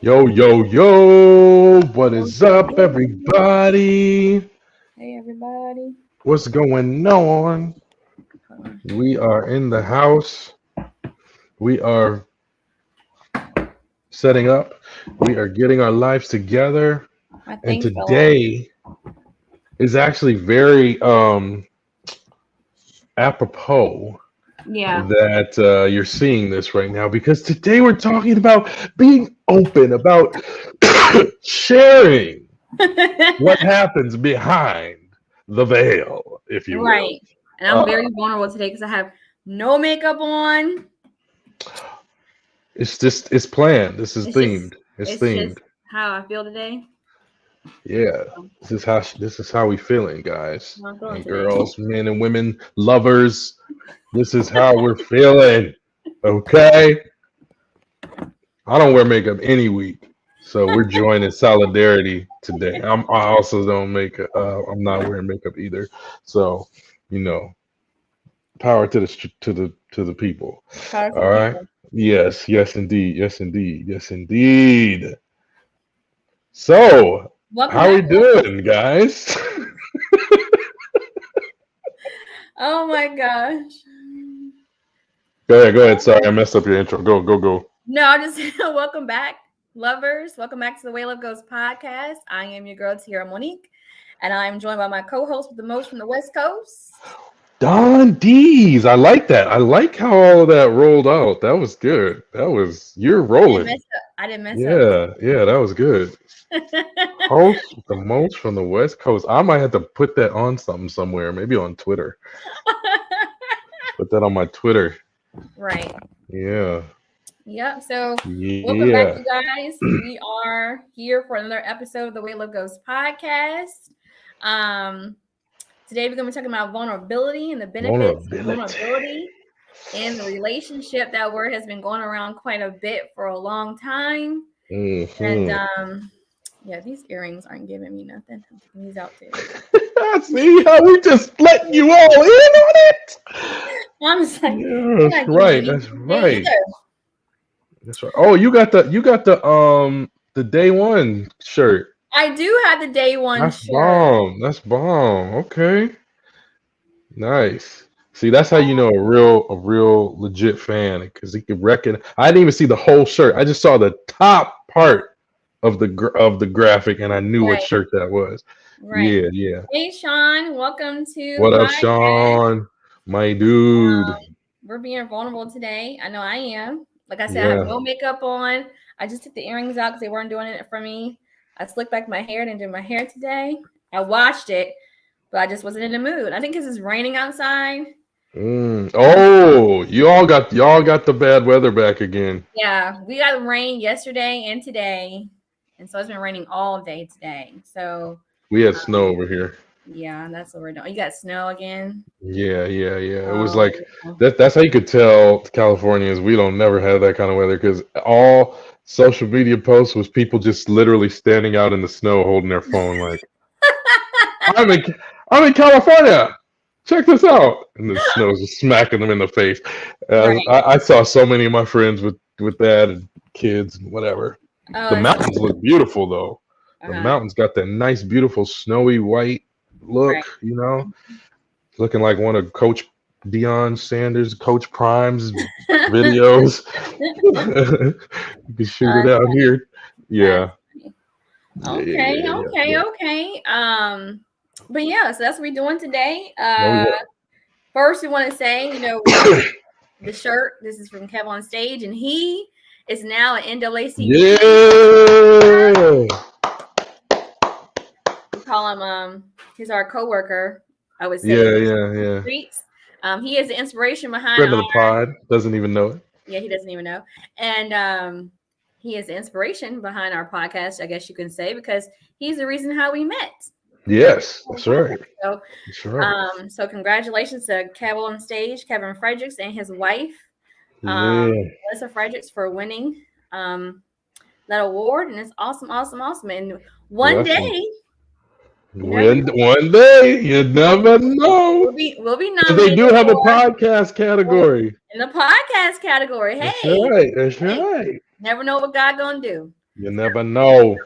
Yo, yo, yo, what is up, everybody? Hey, everybody. What's going on? We are in the house. We are setting up. We are getting our lives together. My And thing fell off. today is actually very apropos Yeah. that you're seeing this right now because today we're talking about being open, about sharing what happens behind the veil, if you will. Right. And I'm very vulnerable today because I have no makeup on. It's planned. This is It's just themed. It's it's just themed. how I feel today. Yeah. So, This is how we feeling, guys how I'm feeling and today. girls, men and women, lovers. This is how we're feeling. Okay. I don't wear makeup any week, so we're joining solidarity today. I also don't make. I'm not wearing makeup either. So, you know, power to the people. Power to the All right. people. Yes. Yes, indeed. Yes, indeed. Yes, indeed. So, Welcome how we back. doing, guys? Oh my gosh. Go ahead. Go ahead. Sorry, I messed up your intro. Go. Go. Go. No, I just welcome back, lovers. Welcome back to the Way Love Goes podcast. I am your girl, Tierra Monique, and I'm joined by my co-host with the most from the West Coast. Dondeez. I like that. I like how all of that rolled out. That was good. You're rolling. I didn't mess up. Yeah. Yeah. That was good. Host with the most from the West Coast. I might have to put that on something somewhere, maybe on Twitter. Put that on my Twitter. Right. Yeah. Yep. So welcome back, Yeah. you guys. We are here for another episode of the Way Love Goes podcast. Today we're going to be talking about vulnerability and the benefits of vulnerability and the relationship. That word has been going around quite a bit for a long time. Mm-hmm. And yeah, these earrings aren't giving me nothing. I'm taking these out too. See how we just letting you all in on it? I'm just like, Yeah, that's right. That's right. either. That's right. Oh, you got the day one shirt. I do have the day one That's shirt. bomb. That's bomb. Okay. Nice. See, that's how you know a real legit fan because he could reckon. I didn't even see the whole shirt. I just saw the top part of the graphic, and I knew what shirt that was. Right. Yeah, yeah. Hey, Sean, welcome to What up, my Sean? My dude. We're being vulnerable today. I know I am. Like I said, I Yeah. have no makeup on. I just took the earrings out because they weren't doing it for me. I slicked back my hair, didn't do my hair today. I washed it, but I just wasn't in the mood. I think because it's raining outside. Oh, y'all got the bad weather back again. Yeah, we got rain yesterday and today, and so it's been raining all day today. So We had snow over here. yeah, that's what we're doing. You got snow again? Yeah. It was like that's how you could tell Californians we don't never have that kind of weather because all social media posts was people just literally standing out in the snow holding their phone like I'm in California. Check this out. And the snow's just smacking them in the face. Right. I saw so many of my friends with that and kids and whatever. The mountains look beautiful though. The mountains got that nice, beautiful, snowy white look, you know, looking like one of Coach Deion Sanders, Coach Prime's videos. You can shoot it out here. Yeah. Okay. But yeah, so that's what we're doing today. yeah. First, we want to say, the shirt. This is from Kev on Stage, and he is now an NAACP. Yeah. We call him. He's our coworker. I would say. Yeah. Streets. He is the inspiration behind Friend of the pod. Doesn't even know it. Yeah, he doesn't even know. And he is the inspiration behind our podcast, I guess you can say, because he's the reason how we met. Yes, that's right. So, that's right. So congratulations to Kevin on stage, Kevin Fredericks, and his wife, Yeah. Melissa Fredericks, for winning that award. And it's awesome. And one day, one day, you never know. We'll be nominated. They do have a podcast category. In the podcast category. Hey, that's right. Never know what God gonna do. You never know.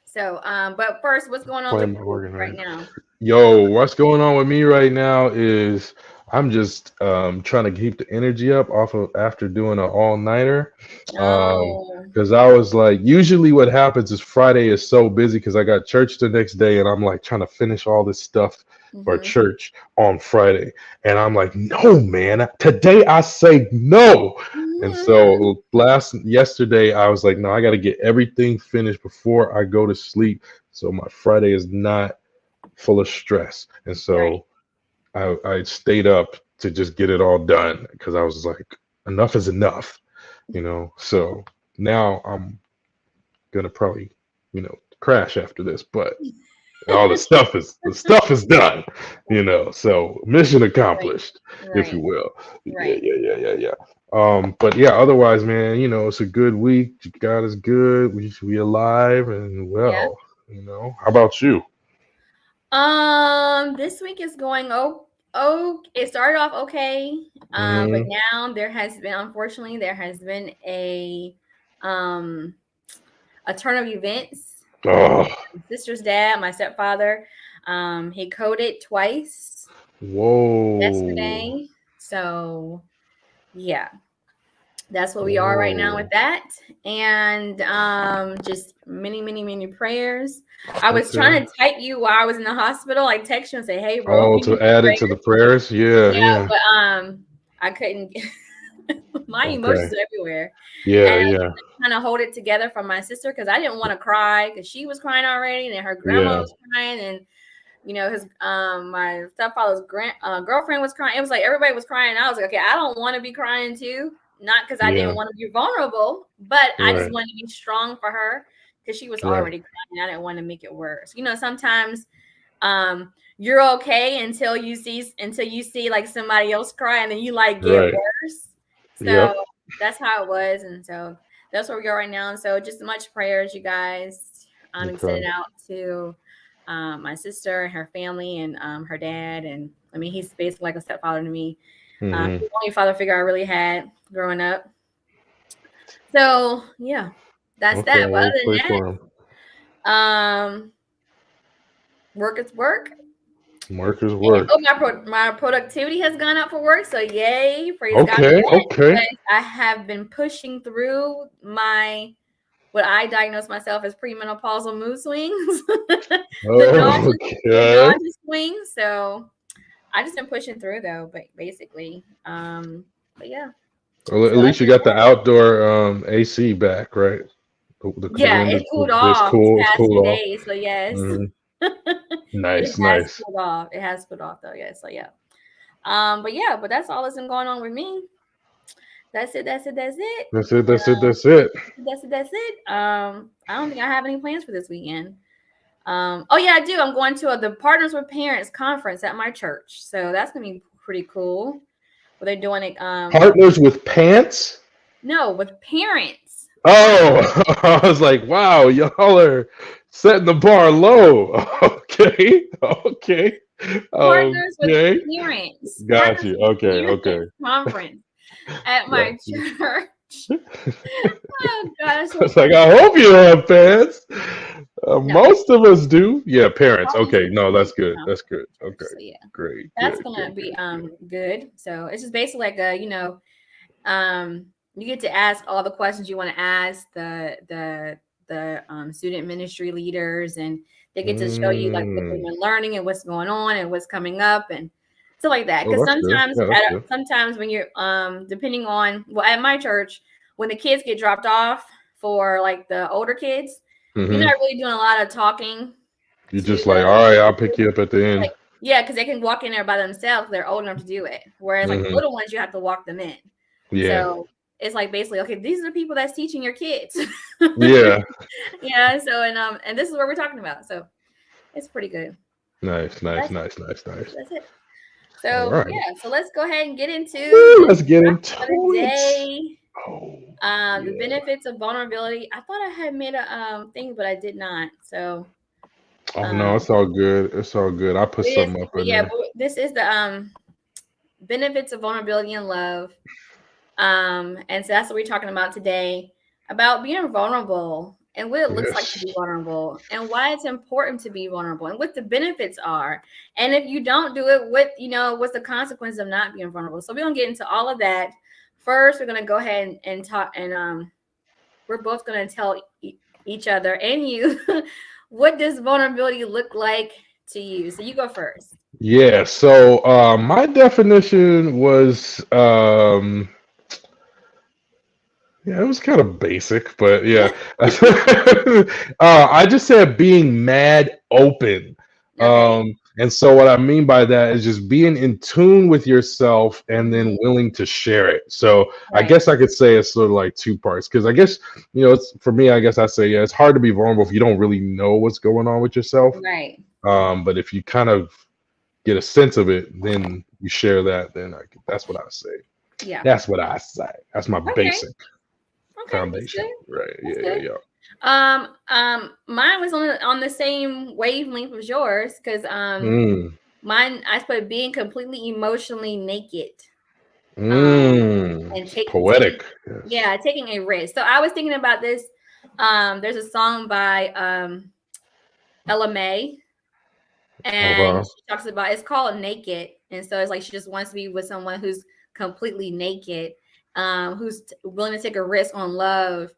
So, but first, what's going on with you right now? Yo, what's going on with me right now is I'm just trying to keep the energy up after doing an all-nighter. Because I was like, usually what happens is Friday is so busy because I got church the next day and I'm like trying to finish all this stuff for church on Friday. And I'm like, no, man, today I say no. And so yesterday I was like, no, I got to get everything finished before I go to sleep. So my Friday is not full of stress. And so I stayed up to just get it all done because I was like, enough is enough, So now I'm gonna probably, crash after this, but all the stuff is done, So mission accomplished, if you will. Yeah. But yeah, otherwise, man, it's a good week. God is good. We alive and well, How about you? This week is going it started off okay. But now unfortunately there has been a turn of events. My sister's dad, my stepfather, he coded twice. Whoa. Yesterday. So yeah. That's what we are right now with that. And just many prayers. I was trying to type you while I was in the hospital. I text you and say, hey, bro. To add it to the prayers? Yeah. But I couldn't my emotions are everywhere. Yeah. I kind of hold it together from my sister because I didn't want to cry because she was crying already and then her grandma was crying and his my stepfather's girlfriend was crying. It was like everybody was crying. I was like, okay, I don't want to be crying too. Not because I didn't want to be vulnerable, but I just wanted to be strong for her because she was already crying. I didn't want to make it worse. Sometimes you're okay until you see like somebody else cry and then you like get worse. So that's how it was. And so that's where we are right now. And so just much prayers, you guys. I'm sending out to my sister and her family and her dad. And I mean, he's basically like a stepfather to me. The only father figure I really had growing up. So yeah, that's that. But other than that, work is work. Work is work. My productivity has gone up for work. So yay, praise God. Okay. I have been pushing through what I diagnosed myself as premenopausal mood swings. the nausea swings. So I just been pushing through though, but basically, but yeah. Well, at least you got the outdoor AC back, right? It cooled off. It's cooled off. Days, so yes. Nice. Cooled off. It has cooled off though, yes. So yeah. But that's all that's been going on with me. That's it. I don't think I have any plans for this weekend. I do. I'm going to the Partners with Parents conference at my church. So that's going to be pretty cool. Where they're doing it. Partners with Pants? No, with parents. Oh, I was like, wow, y'all are setting the bar low. Okay. Partners with Parents. Got you. Okay. Conference at my church. Oh gosh! It's like I hope you don't have pants. Most of us do. Yeah, parents. Okay, no, that's good. That's good. Okay, so, yeah, great. That's gonna be good. So it's just basically like you get to ask all the questions you want to ask the student ministry leaders, and they get to show you like what they've been learning and what's going on and what's coming up and stuff like that. Because sometimes when you're depending on at my church, when the kids get dropped off for like the older kids, you're not really doing a lot of talking. You're just like, all right, I'll pick you up at the end. Like, because they can walk in there by themselves. They're old enough to do it. Whereas like the little ones, you have to walk them in. Yeah. So it's like basically, okay, these are the people that's teaching your kids. Yeah. Yeah. So and this is what we're talking about. So it's pretty good. Nice. That's it. All So right. yeah, so let's go ahead and get into Woo, the let's get into of the it. day. Oh, The yeah. benefits of vulnerability. I thought I had made a thing, but I did not. So Oh no, it's all good. It's all good. I put something up in there. but this is the benefits of vulnerability and love. And so that's what we're talking about today, about being vulnerable and what it looks like to be vulnerable and why it's important to be vulnerable and what the benefits are. And if you don't do it, what's the consequence of not being vulnerable? So we're gonna get into all of that. First, we're gonna go ahead and talk, and we're both gonna tell each other and you what does vulnerability look like to you. So you go first. Yeah, so my definition was yeah, it was kind of basic, but yeah. I just said being mad open. Okay. And so what I mean by that is just being in tune with yourself and then willing to share it. So I Right. guess I could say it's sort of like two parts, because I guess, it's for me, I guess I say, yeah, it's hard to be vulnerable if you don't really know what's going on with yourself. Right. But if you kind of get a sense of it, then you share that, then that's what I say. Yeah. That's what I say. That's my Okay. basic Okay. foundation. Right. That's Yeah, good. yeah. Mine was on the same wavelength as yours, because mine, I put being completely emotionally naked. And Poetic. taking a risk. So I was thinking about this. There's a song by Ella May, and she talks about, it's called Naked, and so it's like she just wants to be with someone who's completely naked, who's willing to take a risk on love,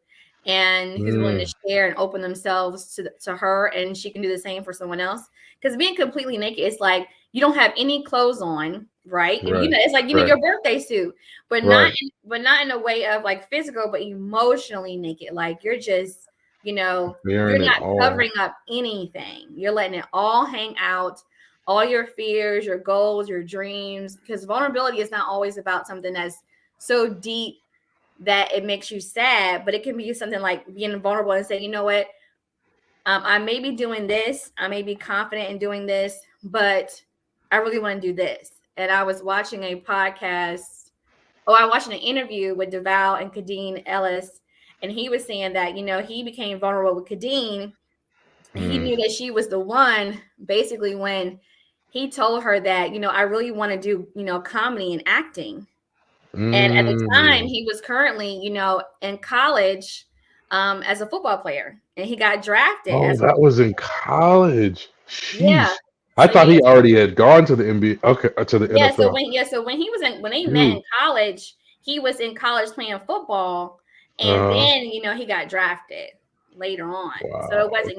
and who's willing to share and open themselves to her, and she can do the same for someone else. Because being completely naked, it's like you don't have any clothes on, right? And it's like your birthday suit, but not in a way of like physical, but emotionally naked. Like you're just, you're not covering up anything. You're letting it all hang out, all your fears, your goals, your dreams. Because vulnerability is not always about something that's so deep that it makes you sad, but it can be something like being vulnerable and saying, you know what, I may be doing this, I may be confident in doing this, but I really want to do this. And I was watching a podcast, I was watching an interview with DeVal and Kadeen Ellis, and he was saying that, he became vulnerable with Kadeen. He knew that she was the one, basically, when he told her that, I really want to do, comedy and acting. And at the time, he was currently, in college as a football player, and he got drafted. Oh, that was in college. Sheesh. Yeah. I thought he already had gone to the NBA. Okay, to the NFL. So when he was when they met in college, he was in college playing football, and then he got drafted later on. Wow, so it wasn't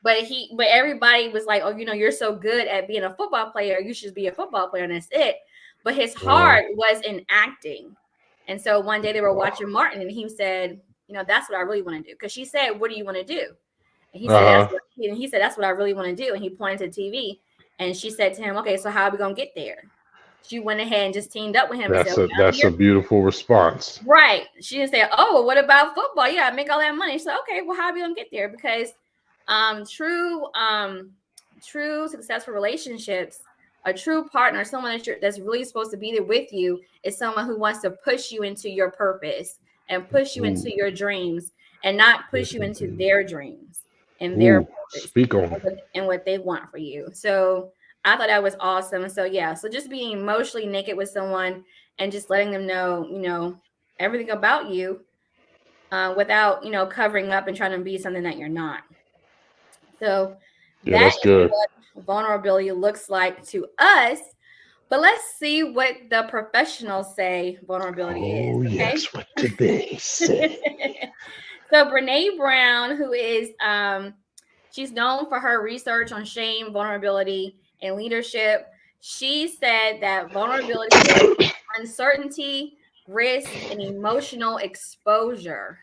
but everybody was like, oh, you're so good at being a football player, you should be a football player, and that's it. But his heart was in acting. And so one day they were watching Martin, and he said, that's what I really want to do. Because she said, what do you want to do? And he said, that's what I really want to do. And he pointed to TV. And she said to him, okay, so how are we going to get there? She went ahead and just teamed up with him. That's a beautiful response. Right. She didn't say, oh, what about football? Yeah, I make all that money. So, okay, well, how are we going to get there? Because true successful relationships, a true partner, someone that's really supposed to be there with you, is someone who wants to push you into your purpose and push you into your dreams, and not push you into their dreams and their purpose. Speak on and what they want for you. So I thought that was awesome. So so just being emotionally naked with someone and just letting them know, everything about you, without, covering up and trying to be something that you're not. So that's good. What vulnerability looks like to us. But let's see what the professionals say vulnerability is. Okay? Yes, what do they say? So Brene Brown, who is she's known for her research on shame, vulnerability, and leadership. She said that vulnerability is uncertainty, risk, and emotional exposure.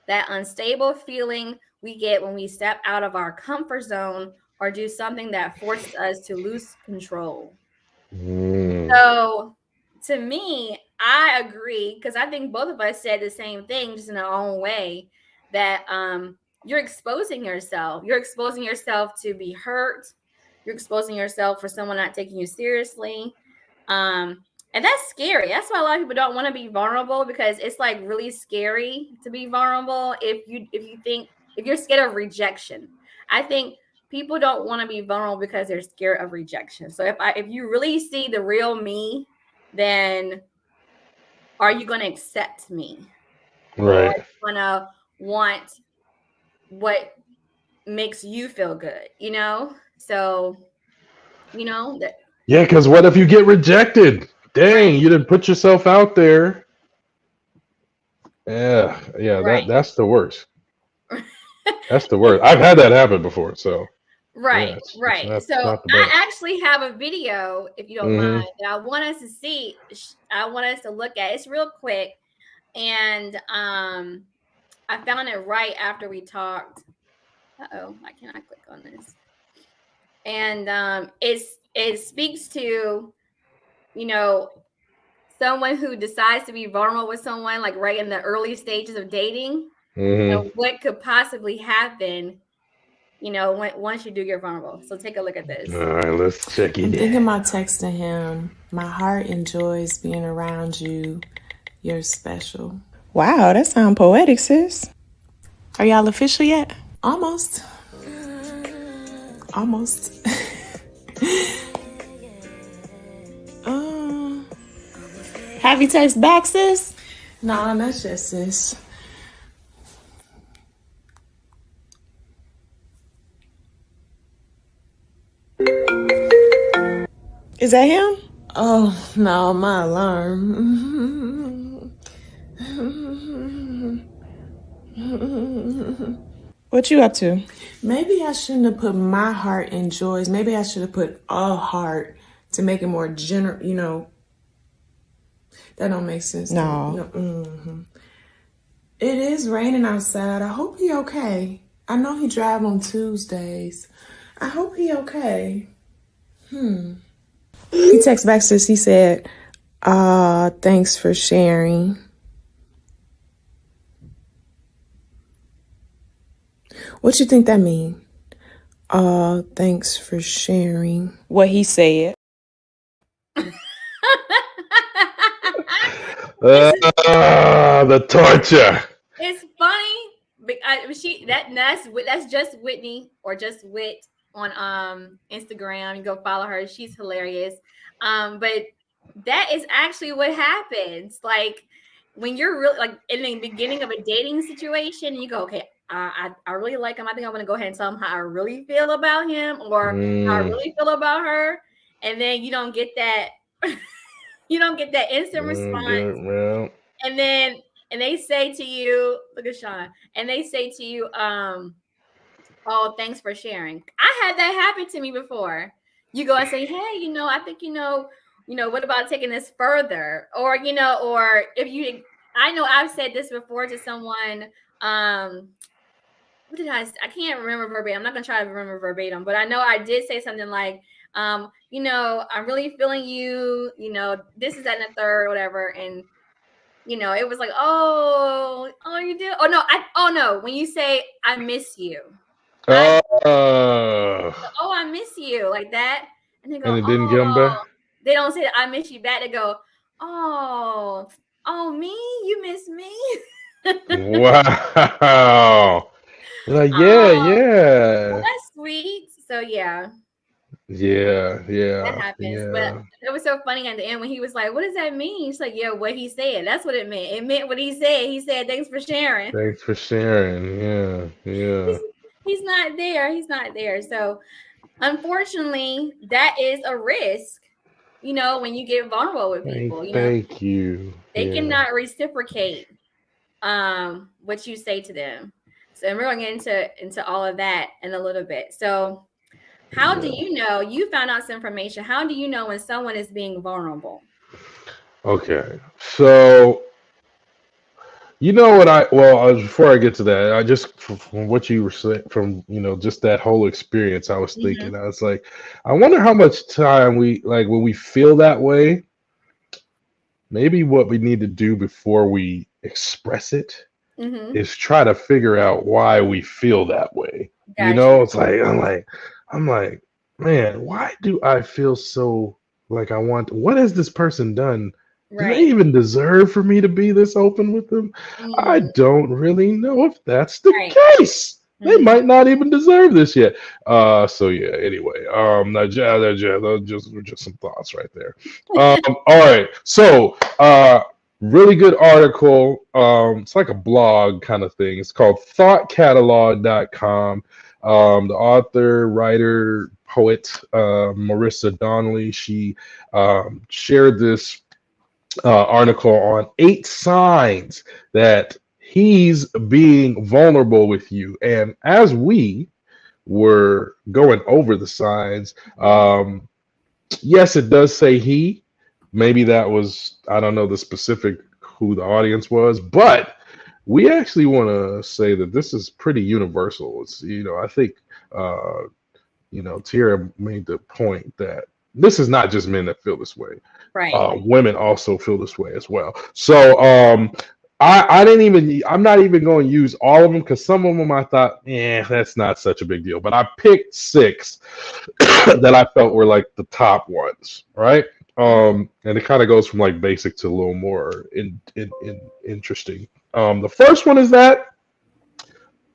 That unstable feeling we get when we step out of our comfort zone or do something that forces us to lose control. So to me, I agree, because I think both of us said the same thing, just in our own way, that you're exposing yourself. You're exposing yourself to be hurt. You're exposing yourself for someone not taking you seriously. And that's scary. That's why a lot of people don't want to be vulnerable, because it's like really scary to be vulnerable if you're scared of rejection. I think people don't want to be vulnerable because they're scared of rejection. So if you really see the real me, then are you going to accept me? Right. Or are you going to want what makes you feel good, So, that. Yeah, because what if you get rejected? Dang, you didn't put yourself out there. Yeah, Right. that's the worst. That's the worst. I've had that happen before, so. Right, yeah, right. it's So not the I best. actually have a video, if you don't mind, that I want us to see. I want us to look at. It's real quick, and I found it right after we talked. Why can't I click on this? And it speaks to, someone who decides to be vulnerable with someone, like right in the early stages of dating, and what could possibly happen, once you do get vulnerable. So take a look at this. All right, let's check it out. I'm thinking about texting him. My heart enjoys being around you. You're special. Wow, that sounds poetic, sis. Are y'all official yet? Almost. Have you text back, sis? No, not yet, sis. Is that him? Oh, no, my alarm. What you up to? Maybe I shouldn't have put my heart enjoys. Maybe I should have put a heart to make it more general, That don't make sense. No. It is raining outside. I hope he okay. I know he drive on Tuesdays. I hope he okay. He texted back, sis. He said, thanks for sharing. What you think that mean? Thanks for sharing what he said. The torture. It's funny. That's just Whitney, or just Wit on Instagram. You go follow her. She's hilarious. But that is actually what happens. Like when you're really like in the beginning of a dating situation, and you go, okay, I really like him. I think I'm gonna go ahead and tell him how I really feel about him, or how I really feel about her, and then you don't get that. You don't get that instant response, and they say to you, look at Sean, and they say to you, oh, thanks for sharing. I had that happen to me before. You go and say, hey, I think, what about taking this further? Or, or if you, I know I've said this before to someone, what did I can't remember verbatim. I'm not going to try to remember verbatim, but I know I did say something like, I'm really feeling you, this is that and the third, whatever. And, it was like, oh, you do? Oh, no. When you say, I miss you. I miss you, like that. And they go, and it didn't get them back? They don't say, I miss you back. They go, oh, me? You miss me? Wow. You're like, yeah. Well, that's sweet. So, yeah. Yeah. That happens. Yeah. But it was so funny at the end when he was like, what does that mean? She's like, yeah, what he said. That's what it meant. It meant what he said. He said, thanks for sharing. Thanks for sharing. Yeah. He's not there. So, unfortunately, that is a risk, when you get vulnerable with people. Thank you. They cannot reciprocate what you say to them. So, and we're going to get into all of that in a little bit. So, how do you know? You found out some information. How do you know when someone is being vulnerable? Okay. So, before I get to that, I just, from what you were saying, from, just that whole experience, I was thinking, I was like, I wonder how much time when we feel that way, maybe what we need to do before we express it is try to figure out why we feel that way. Gotcha. You know, it's like I'm like, man, why do I feel so like I want? What has this person done? Do they even deserve for me to be this open with them? I don't really know if that's the case. They might not even deserve this yet. So yeah. Anyway, just some thoughts right there. All right. So, really good article. It's like a blog kind of thing. It's called thoughtcatalog.com. The author, writer, poet, Marissa Donnelly, she shared this article on 8 signs that he's being vulnerable with you. And as we were going over the signs, yes, it does say he. Maybe that was, I don't know the specific who the audience was, but we actually want to say that this is pretty universal. It's, I think, Tierra made the point that this is not just men that feel this way. Right. Women also feel this way as well. So I'm not even going to use all of them, because some of them I thought, that's not such a big deal. But I picked 6 that I felt were like the top ones, right? And it kind of goes from like basic to a little more interesting. The first one is that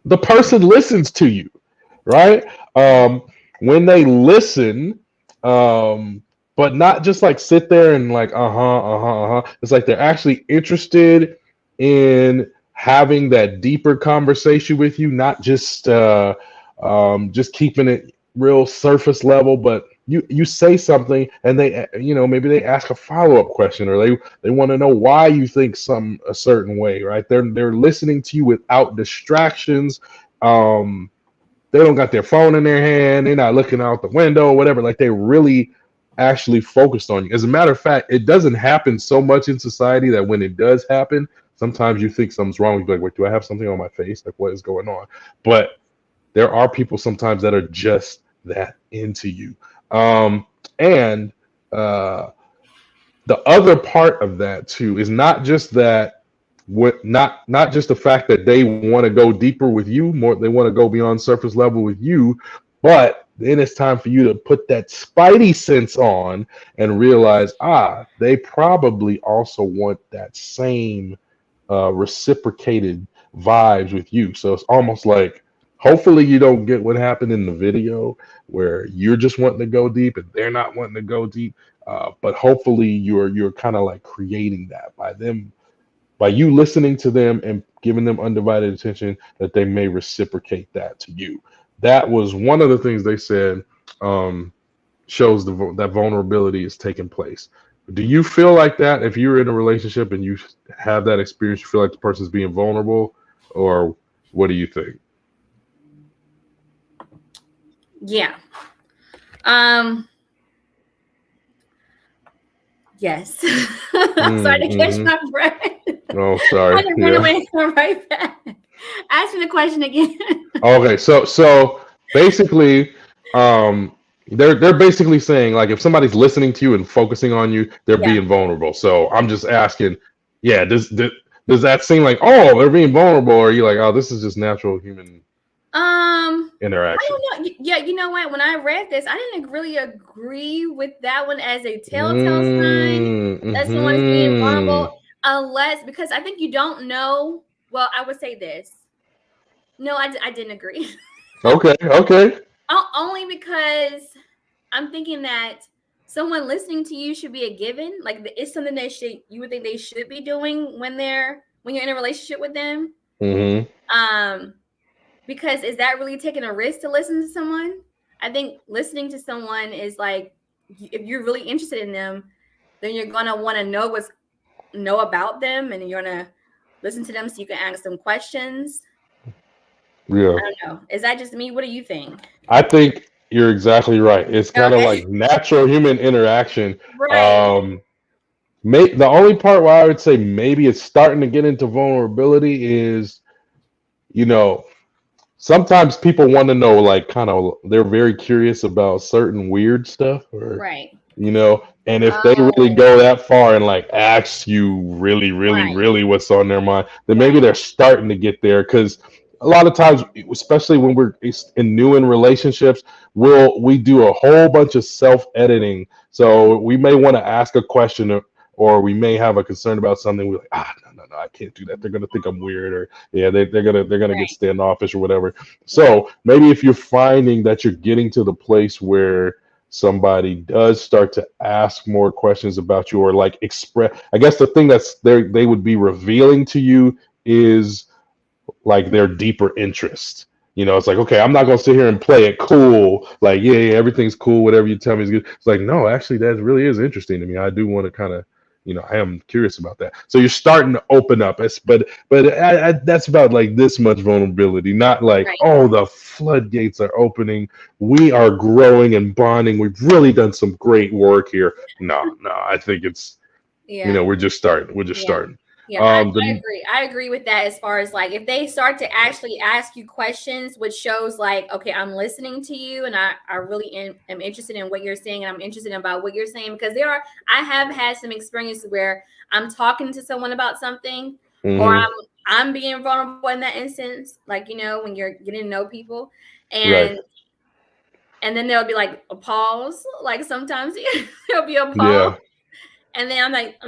the person listens to you, right? When they listen, but not just like sit there and like It's like they're actually interested in having that deeper conversation with you, not just keeping it real surface level. But you say something and they, maybe they ask a follow-up question, or they want to know why you think a certain way, right? They're listening to you without distractions. They don't got their phone in their hand. They're not looking out the window or whatever. Like, they're really actually focused on you. As a matter of fact, it doesn't happen so much in society that when it does happen, sometimes you think something's wrong. You're like, wait, do I have something on my face? Like, what is going on? But there are people sometimes that are just that into you. And the other part of that too is not just that. Not just the fact that they want to go deeper with you, more they want to go beyond surface level with you, but then it's time for you to put that spidey sense on and realize, they probably also want that same reciprocated vibes with you. So it's almost like, hopefully you don't get what happened in the video where you're just wanting to go deep and they're not wanting to go deep. But hopefully you're kind of like creating that by you listening to them and giving them undivided attention, that they may reciprocate that to you. That was one of the things they said shows that vulnerability is taking place. Do you feel like that if you're in a relationship and you have that experience, you feel like the person's being vulnerable, or what do you think? Yeah. Yes. I'm sorry to catch my breath. Oh, sorry. I didn't run away and come right back. Ask me the question again. Okay, so basically, they're basically saying, like, if somebody's listening to you and focusing on you, they're being vulnerable. So I'm just asking, does that seem like, they're being vulnerable, or are you like, this is just natural human interaction? I don't know. Yeah, you know what? When I read this, I didn't really agree with that one as a telltale sign that someone's being vulnerable, because I think you don't know. Well, I would say this. No, I didn't agree. Okay. Only because I'm thinking that someone listening to you should be a given. Like, it's something that you would think they should be doing when you're in a relationship with them. Because is that really taking a risk to listen to someone? I think listening to someone is like, if you're really interested in them, then you're gonna want to know about them, and you're gonna listen to them so you can ask them questions. Yeah. I don't know. Is that just me? What do you think? I think you're exactly right. It's kind of like natural human interaction. Right. The only part where I would say maybe it's starting to get into vulnerability is, sometimes people want to know, like, they're very curious about certain weird stuff, or, right. And if they really go that far and like ask you really, really, really what's on their mind, then maybe they're starting to get there. Because a lot of times, especially when we're in relationships, we do a whole bunch of self-editing. So we may want to ask a question, or we may have a concern about something. We're like, no, I can't do that. They're gonna think I'm weird, or they're gonna get standoffish or whatever. So maybe if you're finding that you're getting to the place where somebody does start to ask more questions about you, or like express, I guess the thing they would be revealing to you is like their deeper interest. It's like, okay, I'm not gonna sit here and play it cool, like everything's cool, whatever you tell me is good. It's like, no, actually that really is interesting to me. I do want to kind of, I am curious about that. So you're starting to open up. But that's about like this much vulnerability, not like, oh, the floodgates are opening. We are growing and bonding. We've really done some great work here. No, I think it's, we're just starting. We're just starting. Yeah, I agree. I agree with that as far as like if they start to actually ask you questions, which shows like, okay, I'm listening to you and I really am interested in what you're saying, and I'm interested about what you're saying, because I have had some experiences where I'm talking to someone about something, or I'm being vulnerable in that instance, like, when you're getting to know people, and then there'll be like a pause, like sometimes there'll be a pause, and then I'm like,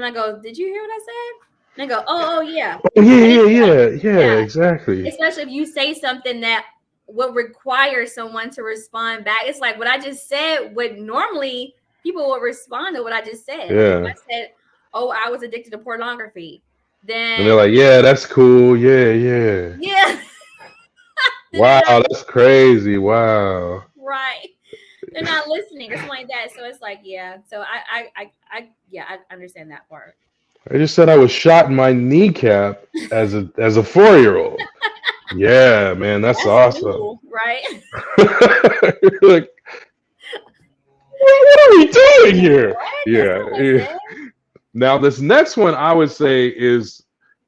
did you hear what I said? And I go, oh yeah. Yeah, exactly. Especially if you say something that would require someone to respond back. It's like what I just said would normally people would respond to what I just said. Yeah. Like if I said, oh, I was addicted to pornography, then and they're like, yeah, that's cool. Yeah. Wow, that's crazy. Wow. Right. They're not listening or something like that. So it's like, yeah. So I understand that part. I just said I was shot in my kneecap as a 4-year-old. Yeah, man, that's awesome. Cool, right? Like, what are we doing here? What? Yeah. Now this next one I would say is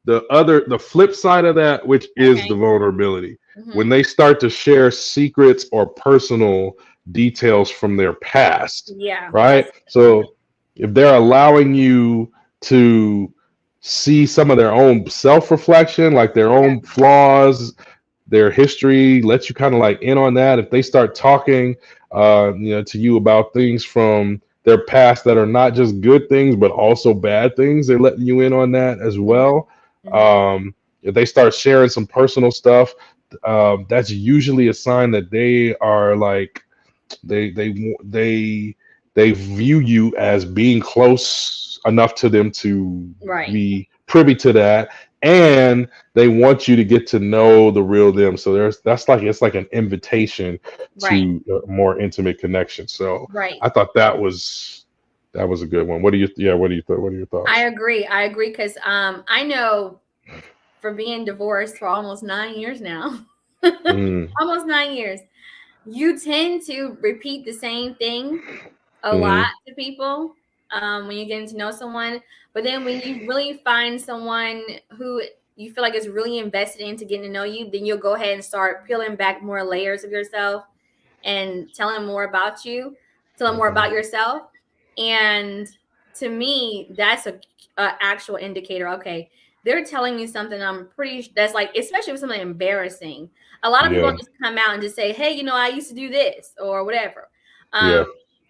the flip side of that, which is the vulnerability. When they start to share secrets or personal details from their past. Yeah. Right? So if they're allowing you to see some of their own self-reflection, like their own flaws, their history, let you kind of like in on that. If they start talking, to you about things from their past that are not just good things, but also bad things, they're letting you in on that as well. If they start sharing some personal stuff, that's usually a sign that they are like, they view you as being close enough to them to be privy to that, and they want you to get to know the real them. So it's like an invitation to a more intimate connection. So I thought that was a good one. What are your thoughts? I agree because I know for being divorced for almost 9 years now, almost 9 years, you tend to repeat the same thing a lot to people. When you're getting to know someone, but then when you really find someone who you feel like is really invested into getting to know you, then you'll go ahead and start peeling back more layers of yourself and telling more about yourself. And to me, that's a actual indicator. Okay, they're telling me something that's like, especially if something embarrassing. A lot of people just come out and just say, hey, I used to do this or whatever.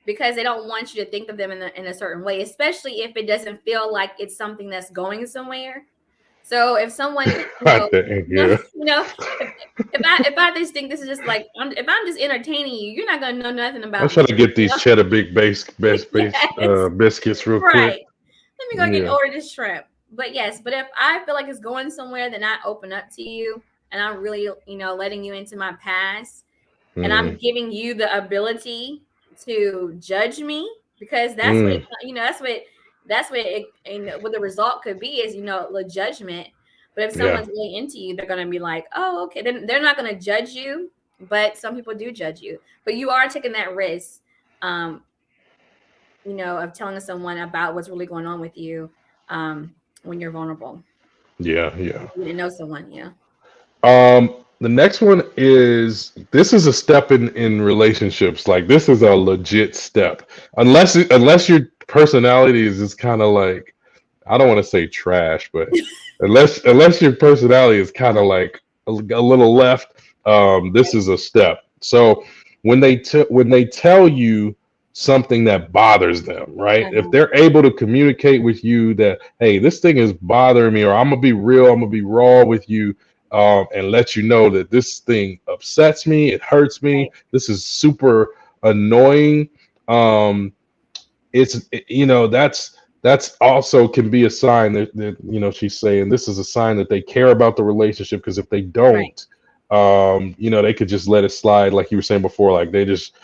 Because they don't want you to think of them in a certain way, especially if it doesn't feel like it's something that's going somewhere. So if someone, if I just think this is just like, if I'm just entertaining you, you're not gonna know nothing about. I'm trying to get these cheddar big base biscuits real quick. Let me go order this shrimp. But if I feel like it's going somewhere, then I open up to you and I'm really, letting you into my past, and I'm giving you the ability to judge me, because that's what the result could be is, the judgment. But if someone's really into you, they're going to be like, oh, okay. Then they're not going to judge you, but some people do judge you. But you are taking that risk, of telling someone about what's really going on with you when you're vulnerable. Yeah. You didn't know someone, The next one is a step in relationships. Like, this is a legit step. Unless you're personality is just kind of like, I don't want to say trash, but unless your personality is kind of like a little left, this is a step. So when they tell you something that bothers them, right? If they're able to communicate with you that, hey, this thing is bothering me, or I'm gonna be real, I'm gonna be raw with you, and let you know that this thing upsets me, it hurts me, this is super annoying. That's also can be a sign that she's saying this is a sign that they care about the relationship, because if they don't, they could just let it slide, like you were saying before, like they just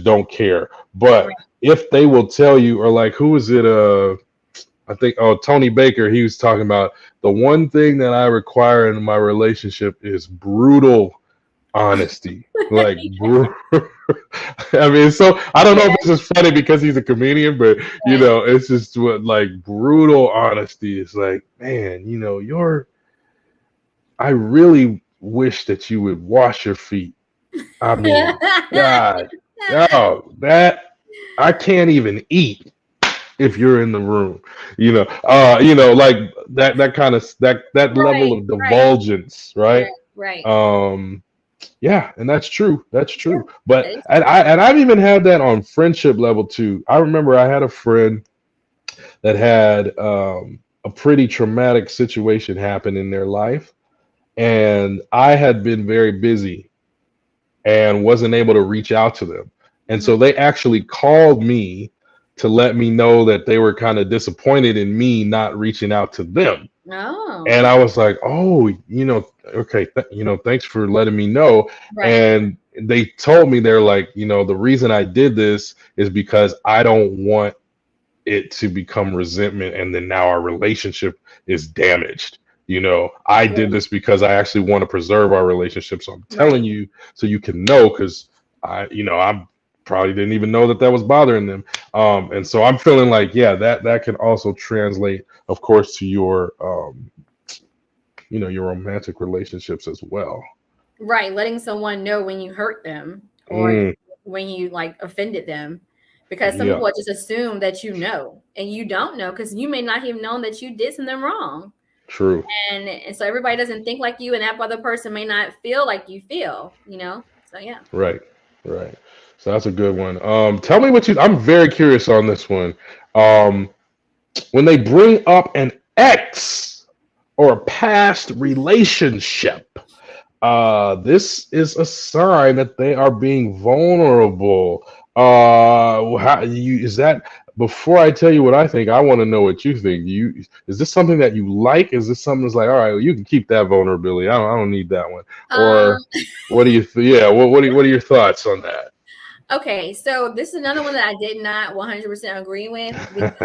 don't care. But if they will tell you, or like, who is it, I think, Tony Baker, he was talking about, the one thing that I require in my relationship is brutal honesty. Like, I mean, so I don't know if this is funny because he's a comedian, but it's just like brutal honesty. It's like, man, I really wish that you would wash your feet. I mean, God, that I can't even eat if you're in the room. Like that kind of that level of divulgence, right? Yeah, and that's true. That's true. But I've even had that on friendship level too. I remember I had a friend that had a pretty traumatic situation happen in their life, and I had been very busy and wasn't able to reach out to them. And so they actually called me to let me know that they were kind of disappointed in me not reaching out to them. Oh. And I was like, oh, okay, thanks for letting me know. And they told me, they're like, the reason I did this is because I don't want it to become resentment, and then now our relationship is damaged. I did this because I actually want to preserve our relationship. So I'm telling you so you can know, because I probably didn't even know that was bothering them. And so I'm feeling like, that can also translate, of course, to your your romantic relationships as well. Right. Letting someone know when you hurt them, or when you like offended them, because some people just assume that and you don't know, because you may not have known that you did something wrong. True. And so everybody doesn't think like you, and that other person may not feel like you feel, so yeah. Right. So that's a good one. Tell me I'm very curious on this one. When they bring up an ex or a past relationship, this is a sign that they are being vulnerable. Is that, before I tell you what I think, I want to know what you think. Is this something that you like? Is this something that's like, all right, well, you can keep that vulnerability, I don't need that one? Or what do you what are your thoughts on that? Okay, so this is another one that I did not 100% agree with, because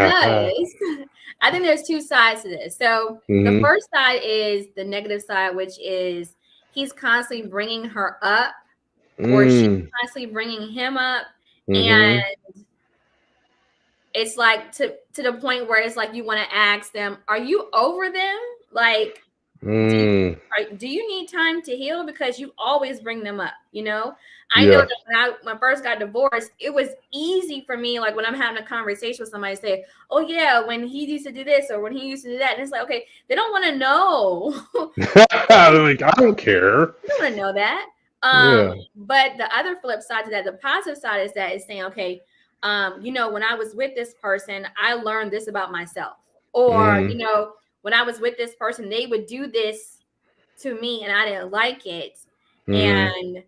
I think there's two sides to this. So the first side is the negative side, which is he's constantly bringing her up, or she's constantly bringing him up, and it's like to the point where it's like you want to ask them, are you over them? Like, do you need time to heal? Because you always bring them up, I know that when I first got divorced, it was easy for me, like when I'm having a conversation with somebody, say, oh yeah, when he used to do this, or when he used to do that, and it's like, okay, they don't want to know. Like, I don't care. They don't want to know that. But the other flip side to that, the positive side is that it's saying, okay, when I was with this person, I learned this about myself. Or, when I was with this person, they would do this to me and I didn't like it. And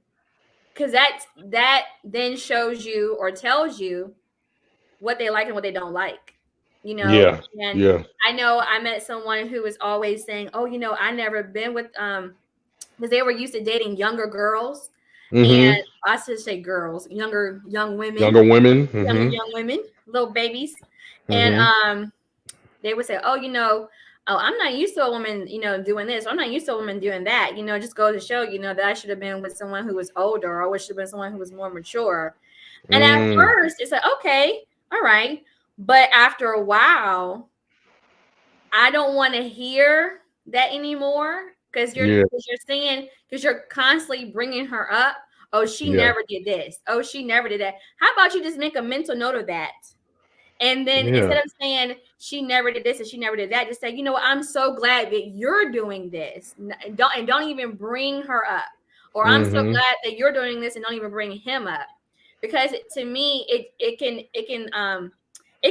because that then shows you or tells you what they like and what they don't like, And I know I met someone who was always saying, oh, I never been with, because they were used to dating younger girls. And I should say girls, young women, young women, little babies. And they would say, oh, I'm not used to a woman, doing this. I'm not used to a woman doing that. Just go to show, that I should have been with someone who was older, or should have been someone who was more mature. And at first it's like, okay, all right. But after a while, I don't want to hear that anymore, because you're constantly bringing her up. Oh, she never did this. Oh, she never did that. How about you just make a mental note of that? And then instead of saying she never did this and she never did that, just say, you know what, I'm so glad that you're doing this. Don't even bring her up. Or I'm so glad that you're doing this and don't even bring him up. Because to me, it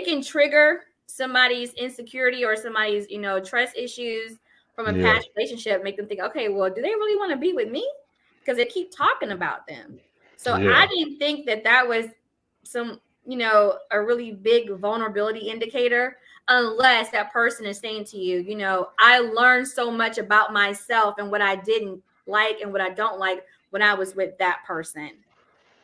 can trigger somebody's insecurity or somebody's, trust issues from a past relationship, make them think, okay, well, do they really want to be with me? Because they keep talking about them. So I didn't think that was some, a really big vulnerability indicator, unless that person is saying to you, I learned so much about myself and what I didn't like and what I don't like when I was with that person.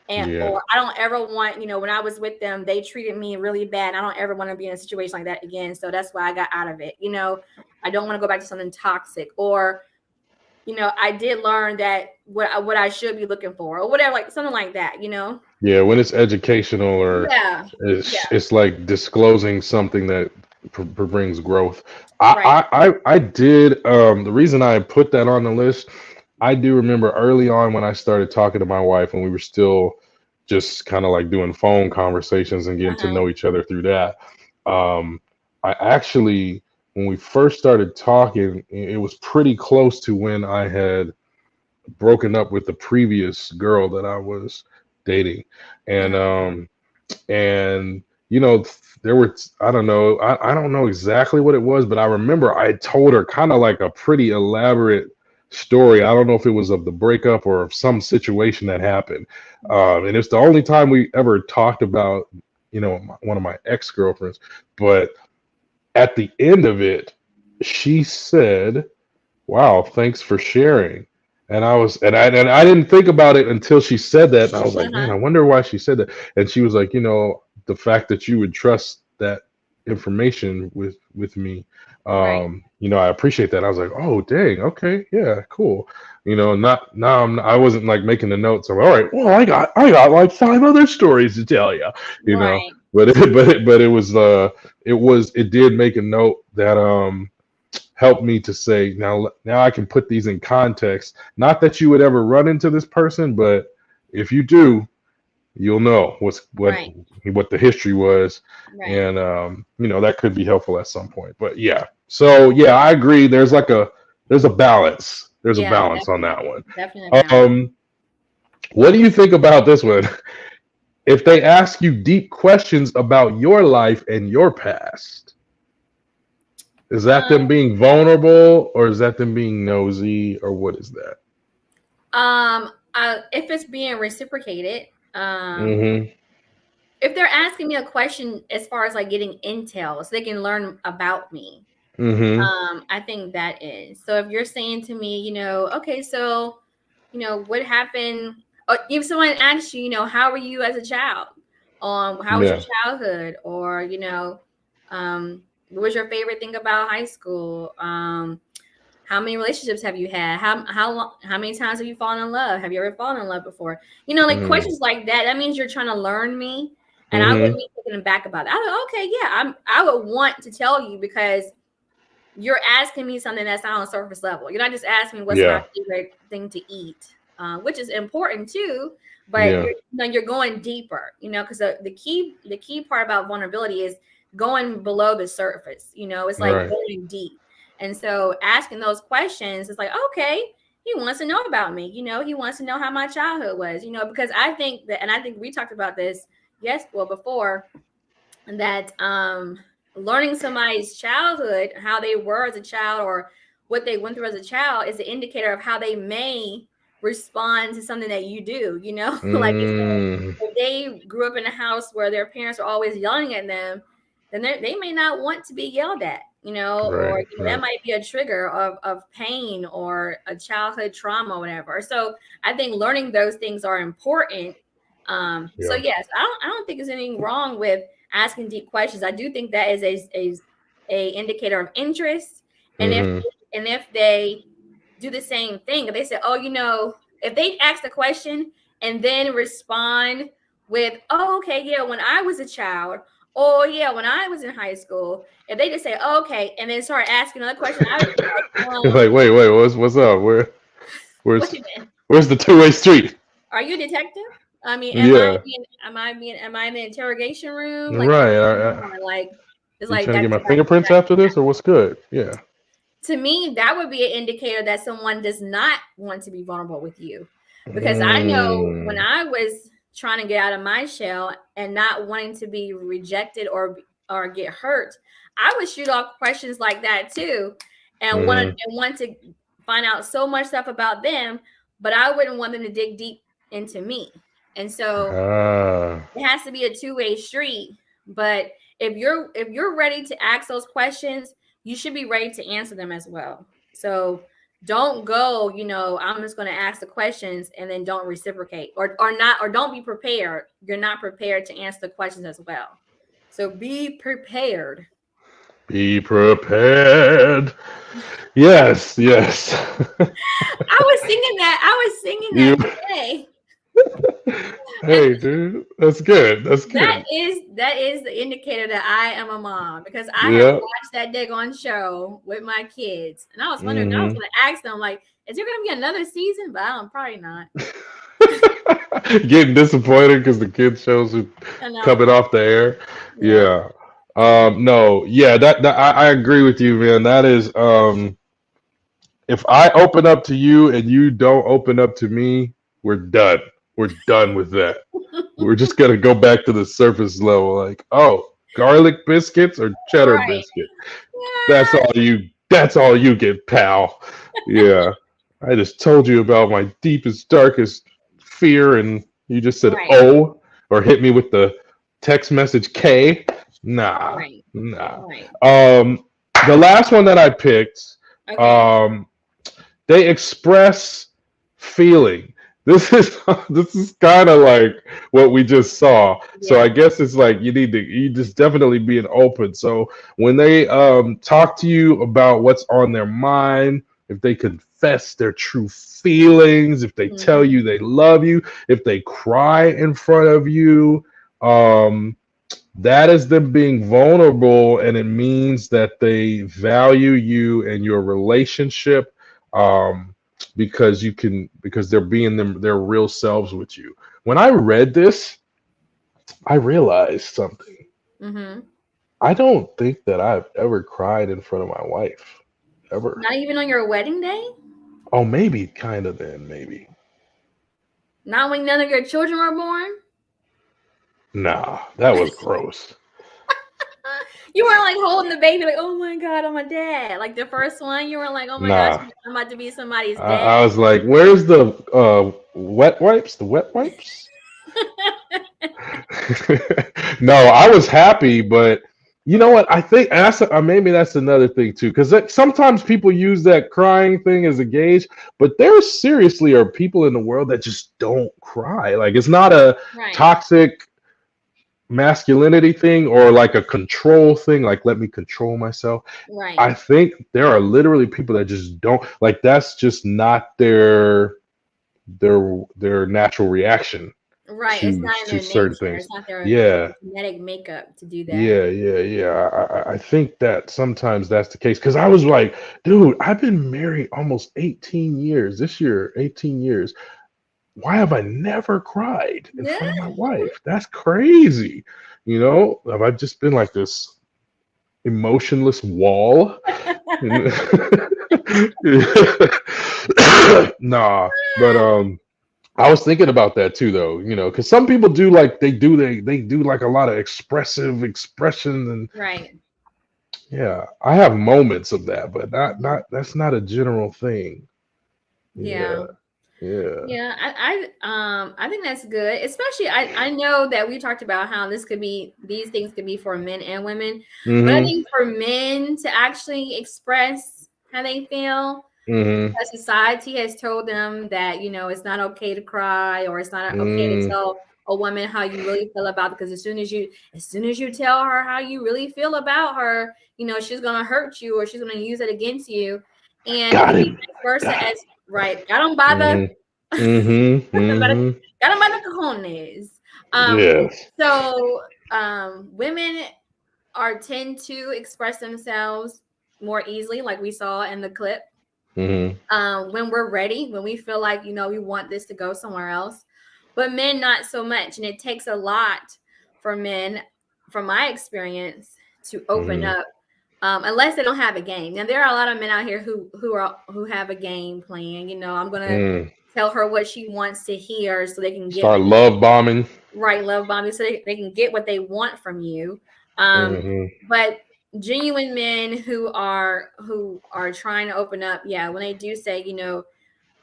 Or I don't ever want, when I was with them, they treated me really bad. I don't ever want to be in a situation like that again. So that's why I got out of it. I don't want to go back to something toxic, or, I did learn that what I should be looking for, or whatever, like something like that, Yeah, when it's educational, or it's like disclosing something that brings growth. I did. The reason I put that on the list, I do remember early on when I started talking to my wife, and we were still just kind of like doing phone conversations and getting to know each other through that. I actually, when we first started talking, it was pretty close to when I had broken up with the previous girl that I was dating. And there were, I don't know exactly what it was, but I remember I told her kind of like a pretty elaborate story. I don't know if it was of the breakup or of some situation that happened. And it's the only time we ever talked about, one of my ex-girlfriends. But at the end of it, she said, "Wow, thanks for sharing." And I didn't think about it until she said that. And I was like, man, I wonder why she said that. And she was like, the fact that you would trust that information with me, I appreciate that. I was like, oh, dang, okay, yeah, cool. I wasn't like making the notes. I'm all right. Well, I got like 5 other stories to tell you, know. But it did make a note that helped me to say, now I can put these in context. Not that you would ever run into this person, but if you do, you'll know what the history was, and that could be helpful at some point. But so I agree. There's a balance. There's a balance on that one. Definitely. What do you think about this one? If they ask you deep questions about your life and your past, is that them being vulnerable, or is that them being nosy, or what is that? If it's being reciprocated, if they're asking me a question as far as like getting intel so they can learn about me, I think that is. So if you're saying to me, okay, so, what happened? If someone asks you, how were you as a child? How was your childhood? Or, what was your favorite thing about high school? How many relationships have you had? How many times have you fallen in love? Have you ever fallen in love before? Questions like that. That means you're trying to learn me, and I wouldn't be taken aback about it. I would want to tell you, because you're asking me something that's not on the surface level. You're not just asking me what's my favorite thing to eat, which is important too. But you're going deeper. Because the key part about vulnerability is going below the surface. It's like going deep. And so asking those questions is like, okay, he wants to know about me. He wants to know how my childhood was, because I think that, and I think we talked about this, before, that learning somebody's childhood, how they were as a child or what they went through as a child, is an indicator of how they may respond to something that you do, like if they grew up in a house where their parents are always yelling at them, then they may not want to be yelled at. Or that might be a trigger of pain or a childhood trauma or whatever. So I think learning those things are important. So yes, I don't think there's anything wrong with asking deep questions. I do think that is a indicator of interest. And if they do the same thing, if they say, if they ask the question and then respond with, oh, okay, when I was a child, oh yeah, when I was in high school, if they just say, oh, okay, and then start asking another question, I would be like, wait, what's up? Where's the two-way street? Are you a detective? I mean, Yeah. am I in the interrogation room? Like, Right. like it's You like trying to get my that's fingerprints after this, or what's good? Yeah. To me, that would be an indicator that someone does not want to be vulnerable with you. Because I know when I was trying to get out of my shell and not wanting to be rejected or get hurt, I would shoot off questions like that too, and want to find out so much stuff about them, but I wouldn't want them to dig deep into me. And so it has to be a two-way street. But if you're ready to ask those questions, you should be ready to answer them as well. So don't go, I'm just going to ask the questions and then don't reciprocate or don't be prepared. You're not prepared to answer the questions as well. So be prepared. Be prepared. Yes. I was singing that today. Hey, dude, that's good. That's good. That is the indicator that I am a mom, because I have watched that daggone show with my kids, and I was wondering, I was going to ask them, like, is there going to be another season? But I'm probably not. Getting disappointed because the kids shows are coming off the air. Yeah. No. Yeah. That I agree with you, man. That is if I open up to you and you don't open up to me, we're done. We're done with that. We're just gonna go back to the surface level. Like, oh, garlic biscuits or cheddar biscuit. Yeah. That's all you get, pal. Yeah. I just told you about my deepest, darkest fear, and you just said oh, or hit me with the text message K. Nah. The last one that I picked, they express feeling. This is kind of like what we just saw. Yeah. So I guess it's like you just definitely being open. So when they talk to you about what's on their mind, if they confess their true feelings, if they tell you they love you, if they cry in front of you, that is them being vulnerable, and it means that they value you and your relationship. Because they're being their real selves with you. When I read this, I realized something. I don't think that I've ever cried in front of my wife, ever. Not even on your wedding day? Oh, maybe kind of then, maybe. Not when none of your children were born? Nah, that was gross. You weren't like holding the baby like, oh my God, I'm a dad. Like the first one, you weren't like, oh my gosh, I'm about to be somebody's dad. I was like, where's the wet wipes? The wet wipes? No, I was happy, but you know what? I think maybe that's another thing too, because sometimes people use that crying thing as a gauge, but there seriously are people in the world that just don't cry. Like it's not a toxic masculinity thing or like a control thing, like let me control myself. I think there are literally people that just don't, like that's just not their natural reaction. It's not in their certain nature. Things. It's not their genetic makeup to do that. Yeah. I think that sometimes that's the case, because I was like, dude, I've been married almost 18 years. This year, 18 years. Why have I never cried in front of my wife? That's crazy. Have I just been like this emotionless wall? Nah, but I was thinking about that too, though. Because some people do like they do like a lot of expressive expressions and yeah, I have moments of that, but not that's not a general thing. Yeah. I think that's good. Especially, I know that we talked about how these things could be for men and women. But I think for men to actually express how they feel, because society has told them that it's not okay to cry, or it's not okay to tell a woman how you really feel about it, because as soon as you tell her how you really feel about her, she's gonna hurt you, or she's gonna use it against you, and vice versa. Got them by the got them by the cojones. So women tend to express themselves more easily, like we saw in the clip. When we're ready, when we feel like we want this to go somewhere else. but men not so much. And it takes a lot for men, from my experience, to open up, unless they don't have a game. Now there are a lot of men out here who have a game plan. I'm gonna tell her what she wants to hear so they can start love bombing. Right, love bombing, so they can get what they want from you. But genuine men who are trying to open up, when they do say,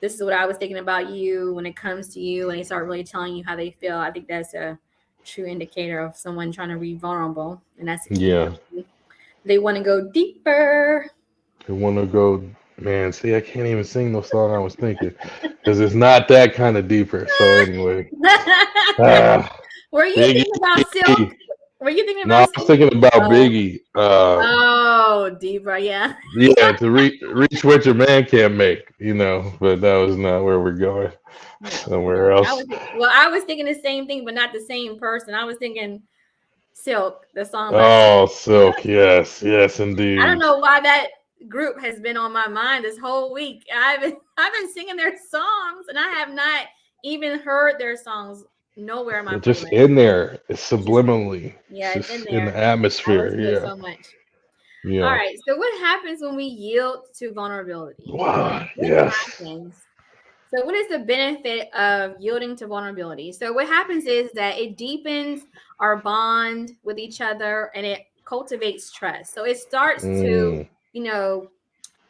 this is what I was thinking about you when it comes to you, and they start really telling you how they feel, I think that's a true indicator of someone trying to be vulnerable. And that's they want to go deeper. They want to go, man. See, I can't even sing the song I was thinking because it's not that kind of deeper. So anyway, were you thinking about Silk? Were you thinking about? No, I was thinking about Biggie. Deeper, yeah. Yeah, to reach what your man can't make, but that was not where we're going. Somewhere else. I was thinking the same thing, but not the same person. I was thinking Silk, the song. Silk, yes, indeed. I don't know why that group has been on my mind this whole week. I've been singing their songs, and I have not even heard their songs nowhere in my playlist. Just in there, it's subliminally. It's in there, in the atmosphere. Yeah, so much. Yeah. All right. So what happens when we yield to vulnerability? Wow. What happens? So what is the benefit of yielding to vulnerability? So what happens is that it deepens our bond with each other, and it cultivates trust. So it starts to,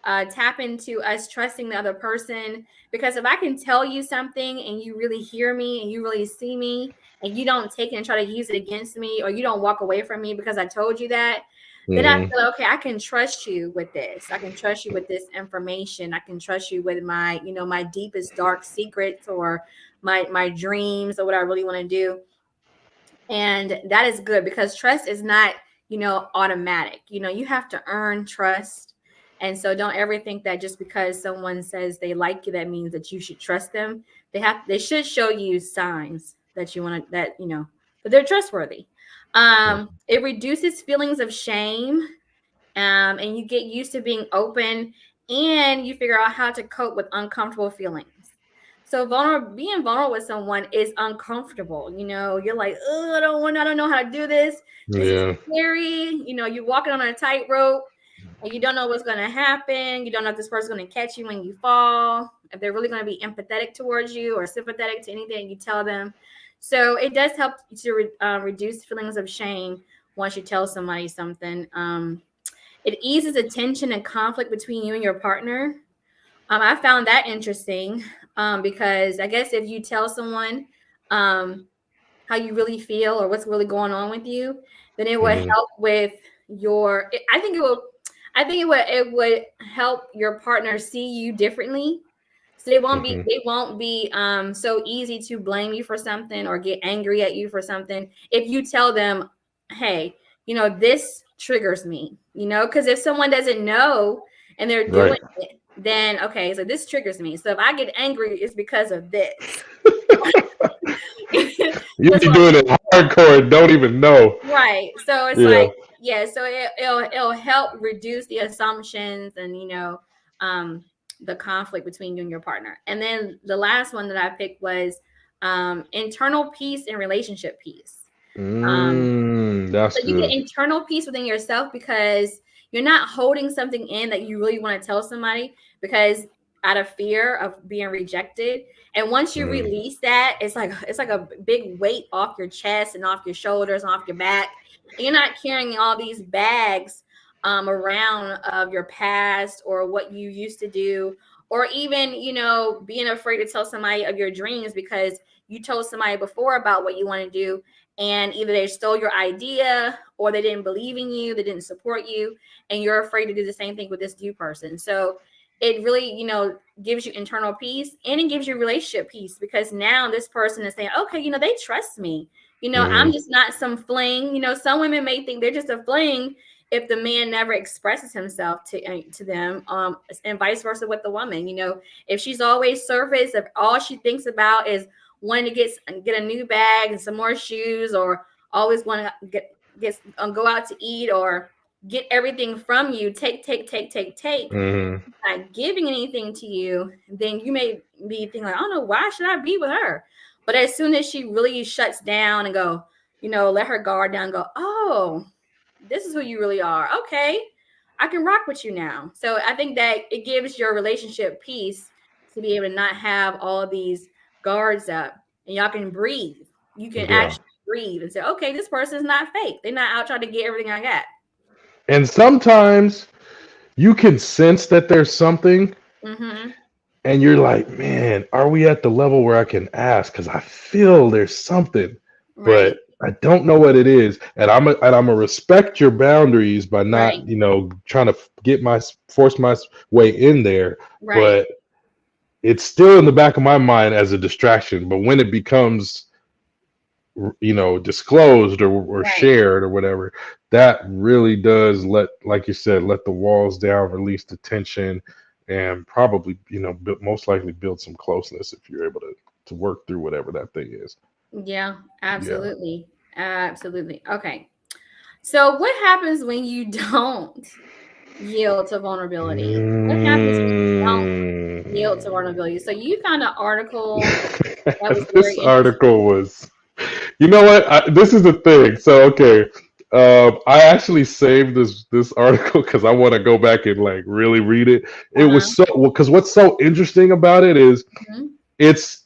tap into us trusting the other person, because if I can tell you something and you really hear me and you really see me and you don't take it and try to use it against me, or you don't walk away from me because I told you that, then I feel, okay, I can trust you with this. I can trust you with this information. I can trust you with my, my deepest dark secrets, or my dreams, or what I really want to do. And that is good, because trust is not, automatic. You have to earn trust. And so don't ever think that just because someone says they like you, that means that you should trust them. They should show you signs that that they're trustworthy. It reduces feelings of shame, and you get used to being open, and you figure out how to cope with uncomfortable feelings. So being vulnerable with someone is uncomfortable. You're like, oh, I don't know how to do this. This is scary. You're walking on a tightrope, and you don't know what's going to happen. You don't know if this person's going to catch you when you fall, if they're really going to be empathetic towards you or sympathetic to anything you tell them. So it does help to reduce feelings of shame once you tell somebody something. It eases the tension and conflict between you and your partner. I found that interesting, because I guess if you tell someone how you really feel or what's really going on with you, then it would help with it would help your partner see you differently. So they won't be so easy to blame you for something or get angry at you for something if you tell them, hey, this triggers me, because if someone doesn't know and they're doing it, then okay, so this triggers me. So if I get angry, it's because of this. You be doing it hardcore and don't even know. Right. So it's so it'll help reduce the assumptions and the conflict between you and your partner. And then the last one that I picked was internal peace and relationship peace. That's so you get internal peace within yourself, because you're not holding something in that you really want to tell somebody, because out of fear of being rejected. And once you release that, it's like a big weight off your chest and off your shoulders and off your back. And you're not carrying all these bags around of your past or what you used to do, or even, being afraid to tell somebody of your dreams because you told somebody before about what you want to do, and either they stole your idea or they didn't believe in you, they didn't support you, and you're afraid to do the same thing with this new person. So it really, gives you internal peace, and it gives you relationship peace, because now this person is saying, okay, they trust me. I'm just not some fling. Some women may think they're just a fling if the man never expresses himself to them, and vice versa with the woman. If she's always surface, if all she thinks about is wanting to get a new bag and some more shoes, or always want to go out to eat or get everything from you, take, not giving anything to you, then you may be thinking like, I don't know, why should I be with her? But as soon as she really shuts down and go, let her guard down, go, oh, this is who you really are. Okay, I can rock with you now. So I think that it gives your relationship peace to be able to not have all these guards up, and y'all can breathe. You can actually breathe and say, okay, this person is not fake. They're not out trying to get everything I got. And sometimes you can sense that there's something, and you're like, man, are we at the level where I can ask? Because I feel there's something, but I don't know what it is. And I'm gonna respect your boundaries by not, trying to force my way in there. But it's still in the back of my mind as a distraction. But when it becomes, disclosed or shared or whatever, that really does like you said, let the walls down, release the tension, and probably, most likely build some closeness if you're able to work through whatever that thing is. Yeah, absolutely. Yeah. Absolutely. Okay. So what happens when you don't yield to vulnerability? What happens when you don't yield to vulnerability? So you found an article that was this article was, you know what? This is the thing. So, okay. I actually saved this article because I want to go back and like really read it. It was because what's so interesting about it is it's,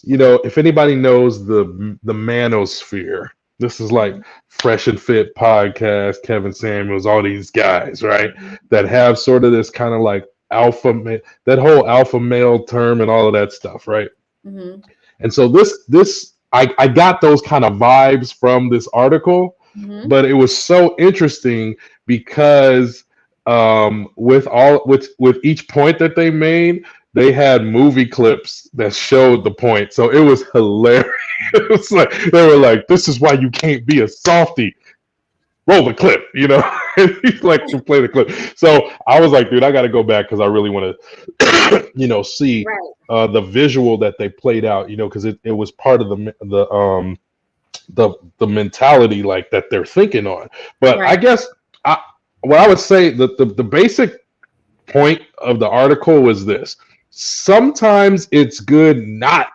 if anybody knows the manosphere, this is like Fresh and Fit podcast, Kevin Samuels, all these guys, right? That have sort of this kind of like that whole alpha male term and all of that stuff, right? And so I got those kind of vibes from this article, but it was so interesting because with each point that they made, they had movie clips that showed the point. So it was hilarious. It was like they were like, "This is why you can't be a softie. Roll the clip," And he's like to play the clip. So I was like, dude, I got to go back because I really want to, see the visual that they played out, because it was part of the mentality like that they're thinking on. But I guess what I would say that the basic point of the article was this: sometimes it's good not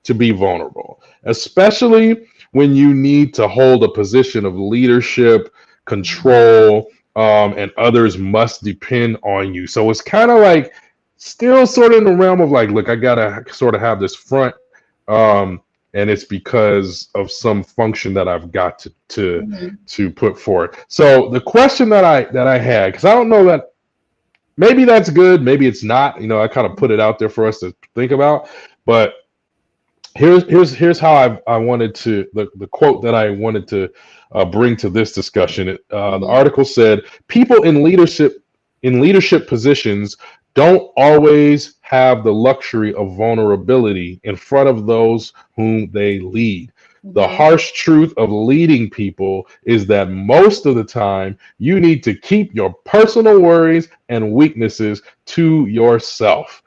to be vulnerable, especially when you need to hold a position of leadership, control, and others must depend on you. So it's kind of like still sort of in the realm of like, look, I gotta sort of have this front, and it's because of some function that I've got to put forward. So the question that I had, because I don't know that maybe that's good, maybe it's not. I kind of put it out there for us to think about, but here's how I wanted to the quote that I wanted to bring to this discussion. The article said, people in leadership positions don't always have the luxury of vulnerability in front of those whom they lead. The harsh truth of leading people is that most of the time you need to keep your personal worries and weaknesses to yourself.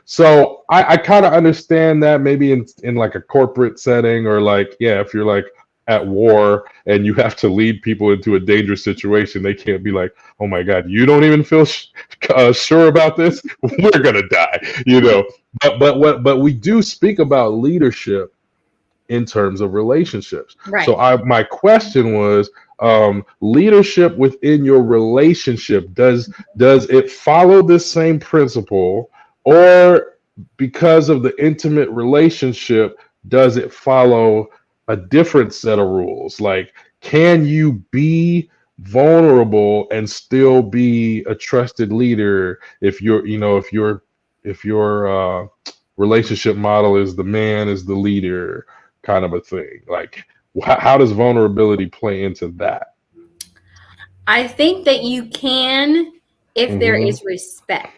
So I kind of understand that maybe in like a corporate setting, or like, if you're like at war and you have to lead people into a dangerous situation, they can't be like, oh my God, you don't even feel sure about this? We're going to die, but we do speak about leadership in terms of relationships. Right. So my question was, leadership within your relationship, does it follow this same principle? Or because of the intimate relationship, does it follow a different set of rules? Like, can you be vulnerable and still be a trusted leader if your relationship model is the man is the leader kind of a thing? Like, how does vulnerability play into that? I think that you can if there is respect.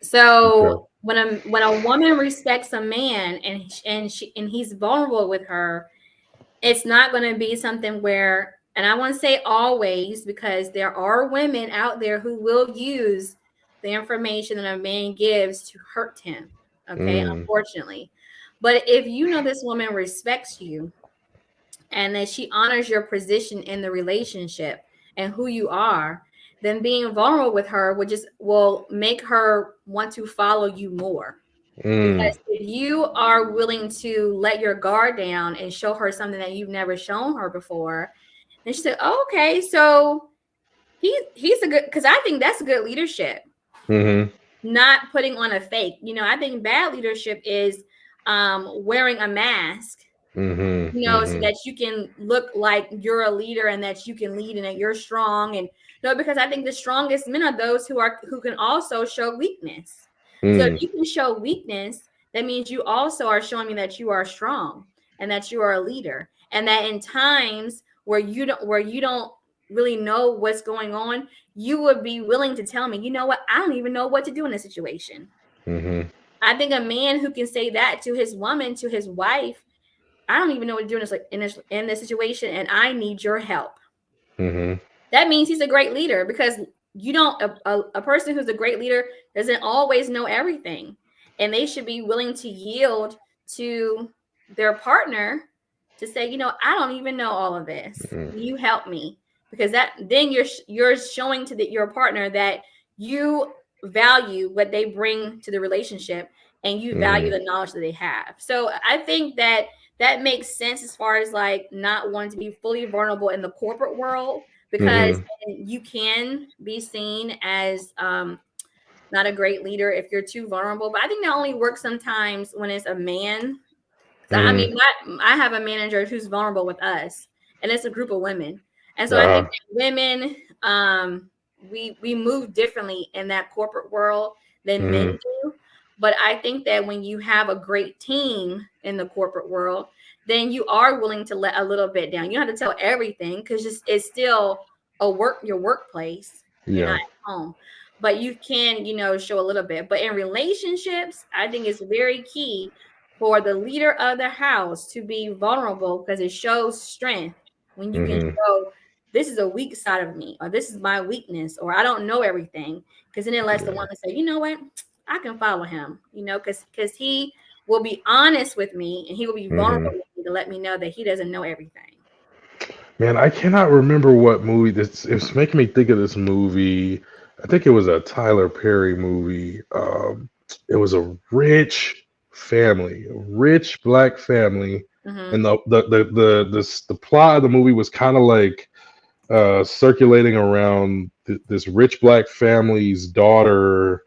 So when a woman respects a man and he's vulnerable with her, it's not going to be something where, and I want to say always, because there are women out there who will use the information that a man gives to hurt him. Okay, unfortunately. But if you know this woman respects you and that she honors your position in the relationship and who you are, then being vulnerable with her will make her want to follow you more. Because if you are willing to let your guard down and show her something that you've never shown her before, then she said, oh, okay, so he's a good, because I think that's good leadership. Not putting on a fake. I think bad leadership is wearing a mask, so that you can look like you're a leader and that you can lead and that you're strong. And no, because I think the strongest men are those who can also show weakness. So if you can show weakness, that means you also are showing me that you are strong and that you are a leader, and that in times where you don't really know what's going on, you would be willing to tell me, you know what, I don't even know what to do in this situation. I think a man who can say that to his woman, to his wife, I don't even know what to do in this situation, and I need your help. That means he's a great leader, because a person who's a great leader doesn't always know everything, and they should be willing to yield to their partner to say, I don't even know all of this. You help me, because then you're showing to your partner that you value what they bring to the relationship and you value the knowledge that they have. So I think that makes sense as far as like not wanting to be fully vulnerable in the corporate world, because you can be seen as not a great leader if you're too vulnerable. But I think that only works sometimes when it's a man. I mean, I have a manager who's vulnerable with us, and it's a group of women. And so I think that women, we move differently in that corporate world than men do. But I think that when you have a great team in the corporate world, then you are willing to let a little bit down. You don't have to tell everything, because it's still your workplace. You're not at home. But you can, show a little bit. But in relationships, I think it's very key for the leader of the house to be vulnerable, because it shows strength when you can show, this is a weak side of me, or this is my weakness, or I don't know everything. Because then it lets the woman say, you know what, I can follow him, because he will be honest with me and he will be vulnerable with me to let me know that he doesn't know everything. Man, I cannot remember what movie this. It's making me think of this movie. I think it was a Tyler Perry movie. It was a rich black family, and the plot of the movie was kind of like circulating around this rich black family's daughter's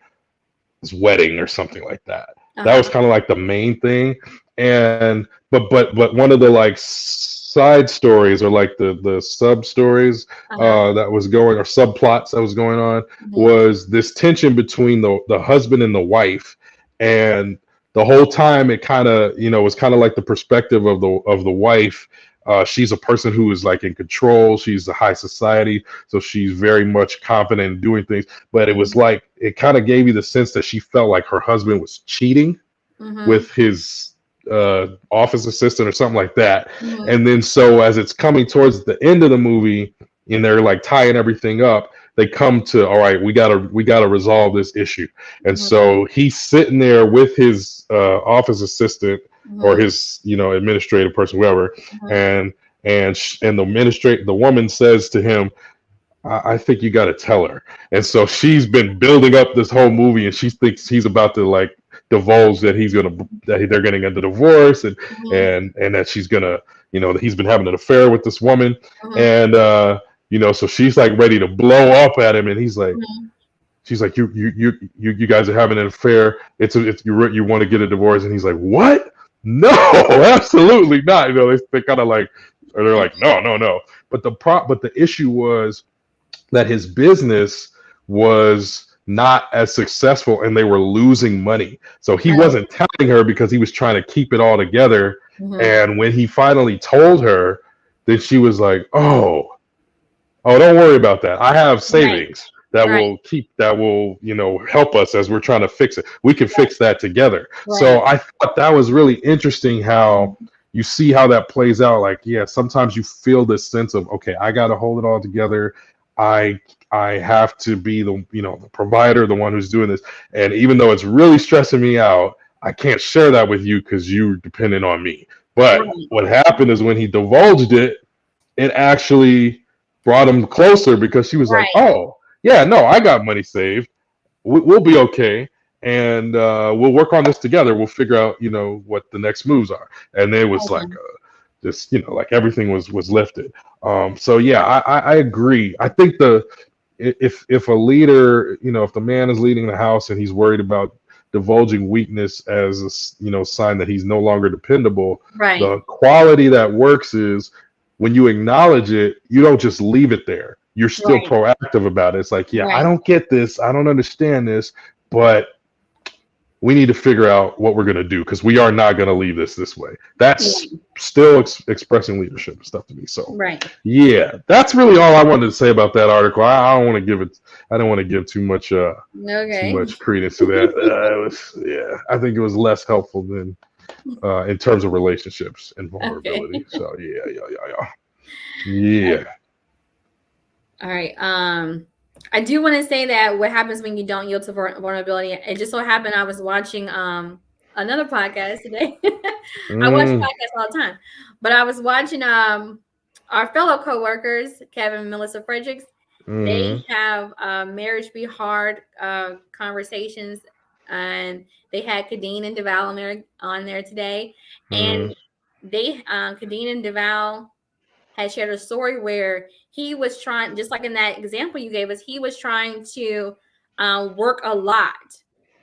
wedding or something like that. That was kind of like the main thing, and but one of the like side stories, or like the sub stories that was going, or subplots that was going on, was this tension between the husband and the wife. And the whole time it kind of was kind of like the perspective of the wife. She's a person who is like in control. She's a high society, so she's very much confident in doing things. But it was like, it kind of gave you the sense that she felt like her husband was cheating with his office assistant or something like that. And then so as it's coming towards the end of the movie and they're like tying everything up, they come to, all right, we gotta resolve this issue. And so he's sitting there with his office assistant or his administrative person, whoever, and the woman says to him, I think you got to tell her. And so she's been building up this whole movie, and she thinks he's about to like divulge that they're getting into divorce, and that she's gonna, that he's been having an affair with this woman, and so she's like ready to blow up at him, and he's like, she's like, you guys are having an affair. It's you want to get a divorce, and he's like, what? No, absolutely not. They kind of like, or they're like, no. But the issue was that his business was not as successful and they were losing money. So he wasn't telling her because he was trying to keep it all together. And when he finally told her, then she was like, oh, don't worry about that. I have savings that will help us as we're trying to fix it. We can fix that together. So I thought that was really interesting how you see how that plays out. Like, sometimes you feel this sense of, okay, I got to hold it all together. I have to be the provider, the one who's doing this. And even though it's really stressing me out, I can't share that with you because you're dependent on me. But what happened is when he divulged it, it actually brought him closer, because she was like, oh, yeah, no, I got money saved. We'll be okay. and we'll work on this together. We'll figure out, what the next moves are. And it was like just, like everything was lifted. So yeah, I agree. I think if a leader, if the man is leading the house and he's worried about divulging weakness as a sign that he's no longer dependable, right, the quality that works is when you acknowledge it, you don't just leave it there. You're still proactive about it. It's like, yeah, I don't get this, I don't understand this, but we need to figure out what we're going to do, because we are not going to leave this way. That's still expressing leadership and stuff to me. So yeah, that's really all I wanted to say about that article. I don't want to give too much credence to that. I think it was less helpful than in terms of relationships and vulnerability. So yeah. All right. I do want to say that what happens when you don't yield to vulnerability. It just so happened I was watching another podcast today. I watch podcasts all the time, but I was watching our fellow coworkers, Kevin and Melissa Fredericks. They have Marriage Be Hard conversations, and they had Kadeen and Deval on there today, and they Kadeen and Deval had shared a story where he was trying, just like in that example you gave us, he was trying to work a lot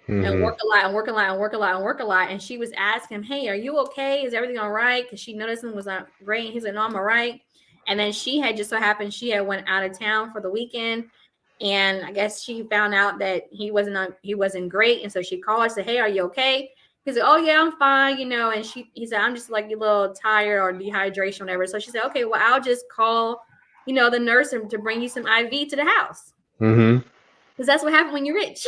and work a lot and work a lot and work a lot and work a lot. And she was asking him, hey, are you okay? Is everything all right? Because she noticed him was not great. And he's like, no, I'm all right. And then she had just so happened she had went out of town for the weekend. And I guess she found out that he wasn't great. And so she called and said, hey, are you okay? He's like, oh yeah, I'm fine, And he said, I'm just like a little tired or dehydration, or whatever. So she said, okay, well, I'll just call, the nurse to bring you some IV to the house. Because that's what happens when you're rich.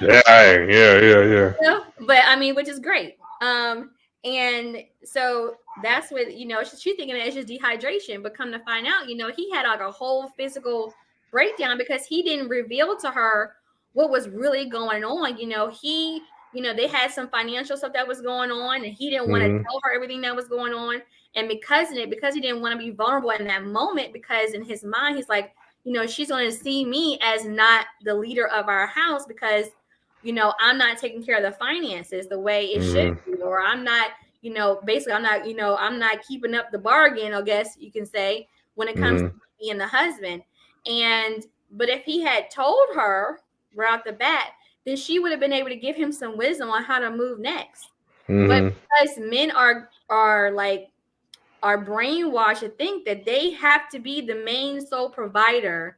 Yeah. But I mean, which is great. And so that's what, she's thinking it's just dehydration, but come to find out, he had like a whole physical breakdown because he didn't reveal to her what was really going on. They had some financial stuff that was going on, and he didn't want to tell her everything that was going on. And because he didn't want to be vulnerable in that moment, because in his mind, he's like, she's going to see me as not the leader of our house because, I'm not taking care of the finances the way it should be, or I'm not, basically I'm not keeping up the bargain, I guess you can say, when it comes to being the husband. But if he had told her right off the bat, then she would have been able to give him some wisdom on how to move next. But because men are brainwashed to think that they have to be the main sole provider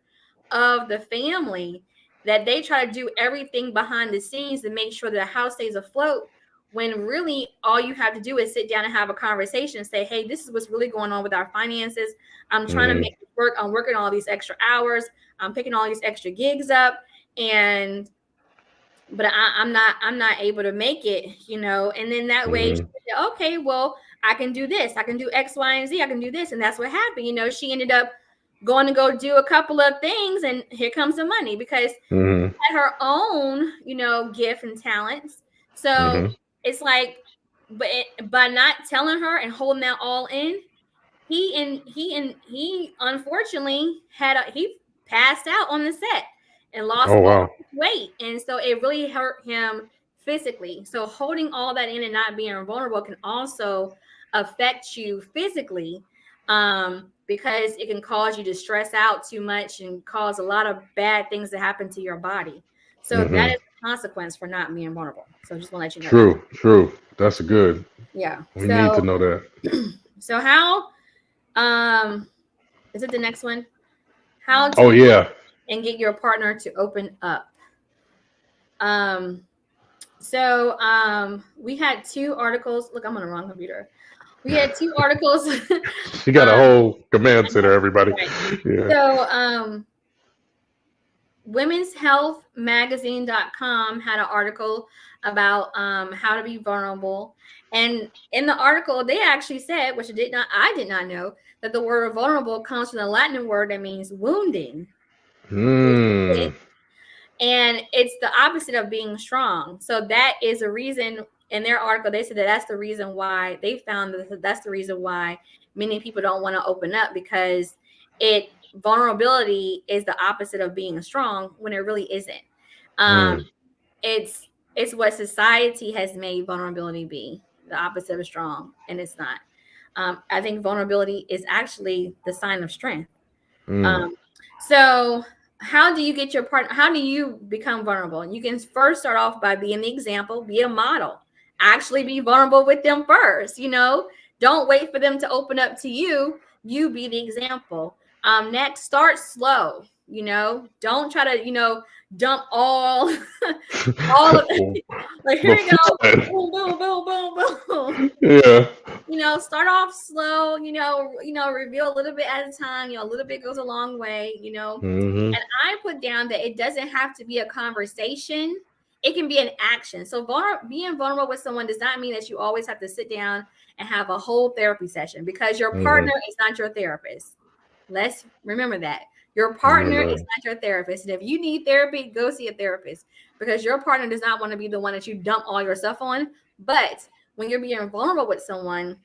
of the family, that they try to do everything behind the scenes to make sure that the house stays afloat, when really all you have to do is sit down and have a conversation and say, hey, this is what's really going on with our finances. I'm trying to make it work. I'm working all these extra hours. I'm picking all these extra gigs up, but I'm not able to make it, and then that way, she said, okay, well, I can do this. I can do X, Y, and Z. I can do this. And that's what happened. She ended up going to go do a couple of things, and here comes the money because she had her own, gift and talents. So it's like, but by not telling her and holding that all in, he unfortunately he passed out on the set and lost all his weight. And so it really hurt him physically. So holding all that in and not being vulnerable can also affect you physically, because it can cause you to stress out too much and cause a lot of bad things to happen to your body. So that is a consequence for not being vulnerable. So just want to let you know. True. That's good. Yeah. We need to know that. So how, is it the next one? How to and get your partner to open up. We had 2 articles. Look, I'm on the wrong computer. We had 2 articles. You got a whole command center, everybody. Right. Yeah. So, womenshealthmagazine.com had an article about how to be vulnerable. And in the article, they actually said, which I did not know, that the word vulnerable comes from the Latin word that means wounding. And it's the opposite of being strong. So that is a reason. In their article, they said that that's the reason why they found that's the reason why many people don't want to open up, because vulnerability is the opposite of being strong when it really isn't. It's It's what society has made vulnerability be, the opposite of strong, and it's not. I think vulnerability is actually the sign of strength. So how do you get your partner? How do you become vulnerable? You can first start off by being the example, be a model, actually be vulnerable with them first. Don't wait for them to open up to you. You be the example. Next, start slow. Don't try to dump all all of like here we go, boom, boom, boom, boom, boom. Yeah. Start off slow. Reveal a little bit at a time. A little bit goes a long way. And I put down that it doesn't have to be a conversation. It can be an action. So being vulnerable with someone does not mean that you always have to sit down and have a whole therapy session, because your partner is not your therapist. Let's remember that. Your partner is not your therapist. And if you need therapy, go see a therapist, because your partner does not want to be the one that you dump all your stuff on. But when you're being vulnerable with someone,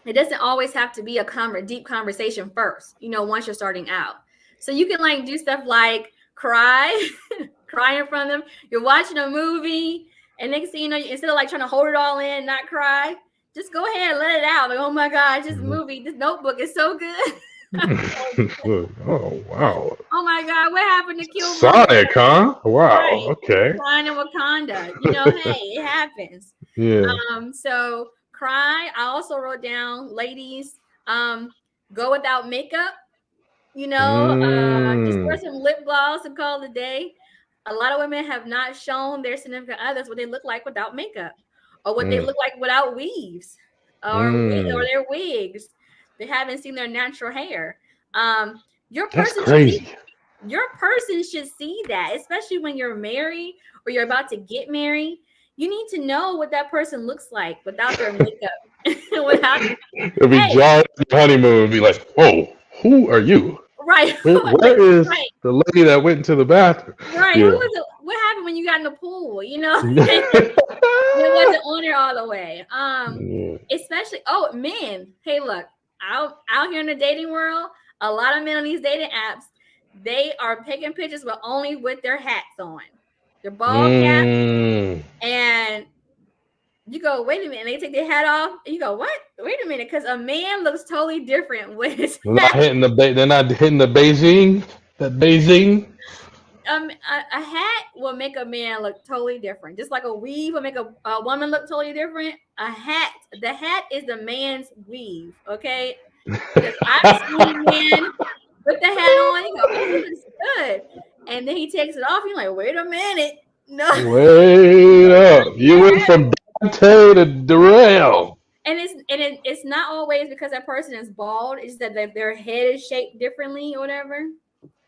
it doesn't always have to be a deep conversation first, once you're starting out. So you can do stuff like cry, cry in front of them. You're watching a movie, and next thing you know, instead of trying to hold it all in, not cry, just go ahead and let it out. Oh my God, this movie, this Notebook is so good. Oh wow! Oh my God, what happened to Kill Sonic, huh? Wow. Right. Okay. Crying in Wakanda. Hey, it happens. Yeah. So cry. I also wrote down, ladies, go without makeup. Just wear some lip gloss and call it a day. A lot of women have not shown their significant others what they look like without makeup, or what they look like without weaves, or their wigs. They haven't seen their natural hair. That's crazy. Your person should see that, especially when you're married or you're about to get married. You need to know what that person looks like without their makeup. It'll be John honeymoon. Be like, whoa, who are you? Right. Where is the lady that went into the bathroom? Right. Yeah. What happened when you got in the pool? It wasn't on there all the way. Especially, men. Hey, look, out here in the dating world, a lot of men on these dating apps, they are taking pictures, but only with their hats on, their ball cap, and you go, wait a minute. And they take their hat off, and you go, what? Wait a minute, because a man looks totally different with his hat. They're not hitting the Beijing. That Beijing. A hat will make a man look totally different, just like a weave will make a woman look totally different. The hat is the man's weave. Okay, because I've seen men with the hat on, you go, oh, this is good, and then he takes it off. You're like, wait a minute, no, wait up, you went from Dante to Darrell. And it's not always because that person is bald. It's that their head is shaped differently or whatever.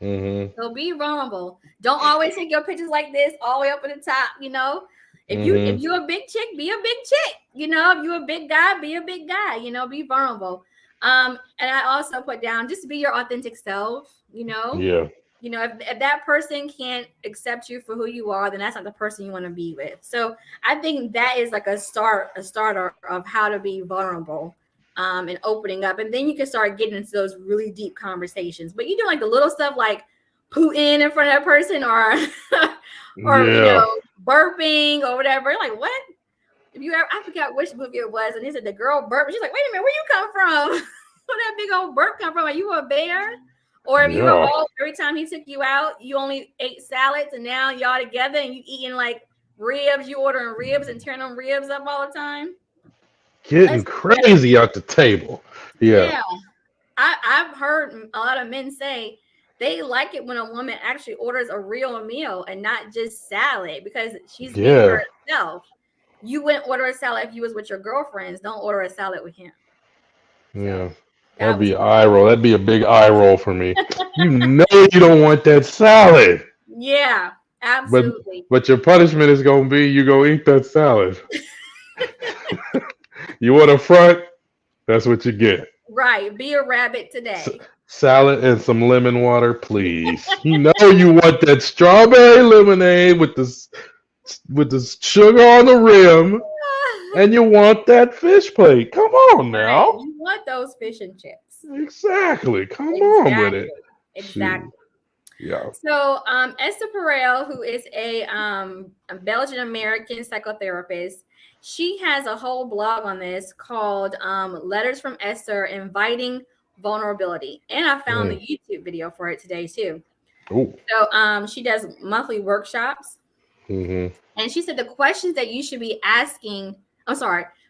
So be vulnerable. Don't always take your pictures like this all the way up at the top. If you're a big chick, be a big chick. If you're a big guy, be a big guy. Be vulnerable. And I also put down, just be your authentic self. Yeah. If that person can't accept you for who you are, then that's not the person you want to be with. So I think that is like a starter of how to be vulnerable. And opening up, and then you can start getting into those really deep conversations. But you do the little stuff like Putin in front of that person, or burping or whatever. Like, what? I forgot which movie it was, and he said the girl burped. She's like, wait a minute, where you come from? Where that big old burp come from? Are you a bear? Or if you were old, every time he took you out, you only ate salads, and now y'all together and you eating ribs. You ordering ribs and tearing them ribs up all the time. Getting crazy out the table. Yeah. I've heard a lot of men say they like it when a woman actually orders a real meal and not just salad, because she's being herself. You wouldn't order a salad if you was with your girlfriends. Don't order a salad with him. Yeah. That'd be eye roll. That'd be a big eye roll for me. You don't want that salad. Yeah, absolutely. But your punishment is going to be you go eat that salad. You want a front? That's what you get. Right. Be a rabbit today. Salad and some lemon water, please. You want that strawberry lemonade with the sugar on the rim, and you want that fish plate. Come on now. Right. You want those fish and chips. Exactly. Come on with it. Exactly. Yeah. So Esther Perel, who is a Belgian American psychotherapist, she has a whole blog on this called Letters from Esther Inviting Vulnerability. And I found the YouTube video for it today too. Ooh. So she does monthly workshops. Mm-hmm. And she said the questions that you should be asking,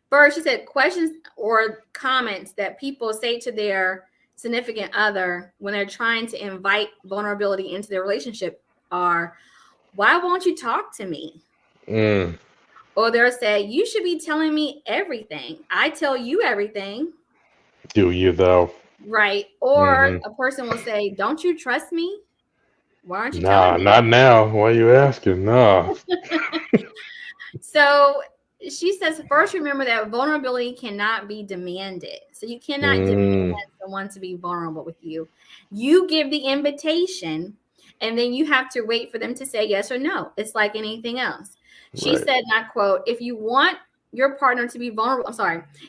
first she said questions or comments that people say to their significant other when they're trying to invite vulnerability into their relationship are, why won't you talk to me? Or they'll say, you should be telling me everything. I tell you everything. Do you though? Right. Or a person will say, don't you trust me? Why aren't you Nah, telling me? not now. Why are you asking? Nah. So she says, first, remember that vulnerability cannot be demanded. So you cannot demand someone to be vulnerable with you. You give the invitation, and then you have to wait for them to say yes or no. It's like anything else. She said, and I quote, if you want your partner to be vulnerable,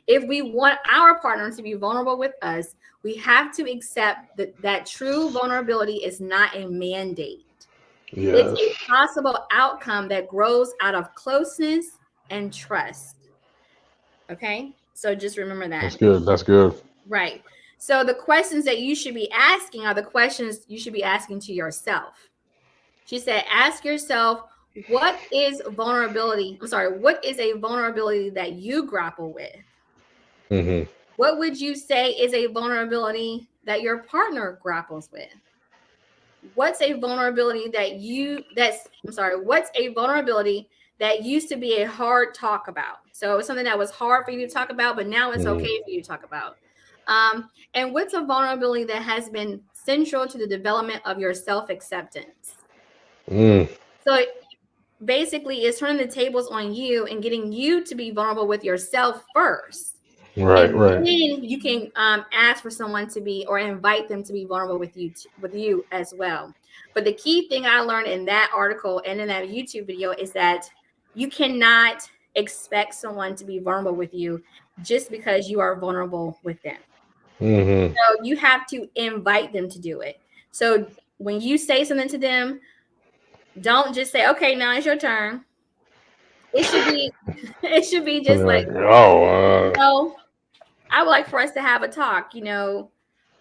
if we want our partner to be vulnerable with us, we have to accept that true vulnerability is not a mandate. Yes. It's a possible outcome that grows out of closeness and trust. Okay, so just remember that. That's good. That's good. Right. So the questions that you should be asking are the questions you should be asking to yourself. She said, ask yourself, what is vulnerability? What is a vulnerability that you grapple with? Mm-hmm. What would you say is a vulnerability that your partner grapples with? What's a vulnerability what's a vulnerability that used to be a hard talk about? So it's something that was hard for you to talk about, but now it's okay for you to talk about. And what's a vulnerability that has been central to the development of your self-acceptance? So basically it's turning the tables on you and getting you to be vulnerable with yourself first. Right. Then you can ask for someone to be, or invite them to be vulnerable with you as well. But the key thing I learned in that article and in that YouTube video is that you cannot expect someone to be vulnerable with you just because you are vulnerable with them. So you have to invite them to do it. So when you say something to them, don't just say, okay, now it's your turn. It should be just like, I would like for us to have a talk, I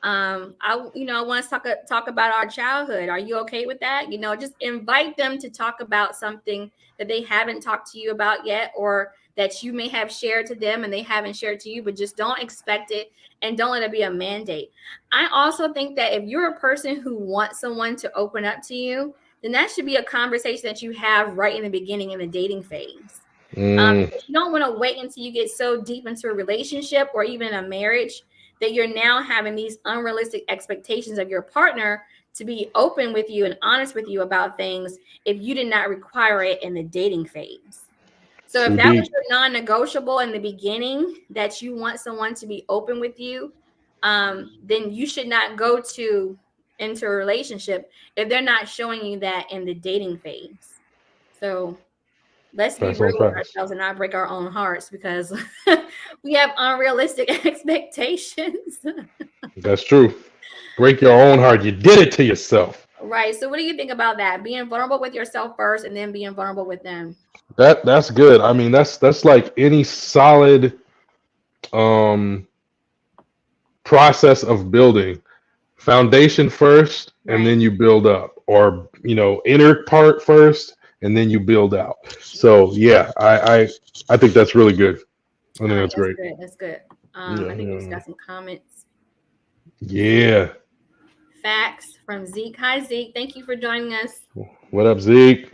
want to talk about our childhood. Are you okay with that? Just invite them to talk about something that they haven't talked to you about yet, or that you may have shared to them and they haven't shared to you, but just don't expect it and don't let it be a mandate. I also think that if you're a person who wants someone to open up to you, then that should be a conversation that you have right in the beginning in the dating phase. You don't want to wait until you get so deep into a relationship or even a marriage that you're now having these unrealistic expectations of your partner to be open with you and honest with you about things if you did not require it in the dating phase. So if that was your non-negotiable in the beginning, that you want someone to be open with you, then you should not go into a relationship if they're not showing you that in the dating phase. So let's be real with ourselves and not break our own hearts, because we have unrealistic expectations. That's true. Break your own heart. You did it to yourself. Right. So what do you think about that? Being vulnerable with yourself first and then being vulnerable with them. That's good. I mean, that's like any solid process of building. Foundation first, and then you build up, or inner part first, and then you build out. So yeah, I think that's really good. I think that's great. That's good. I think we just got some comments. Yeah. Facts from Zeke. Hi Zeke, thank you for joining us. What up, Zeke?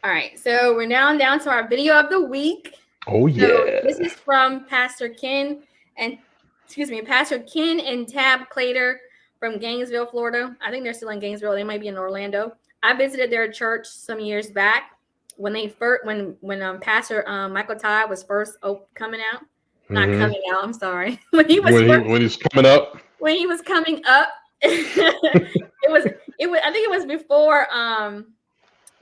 All right, so we're now down to our video of the week. Oh yeah. So this is from Pastor Ken and Tab Clater from Gainesville, Florida. I think they're still in Gainesville. They might be in Orlando. I visited their church some years back when Pastor Michael Todd was first coming out. Not coming out. I'm sorry. When he was coming up. When he was coming up, I think it was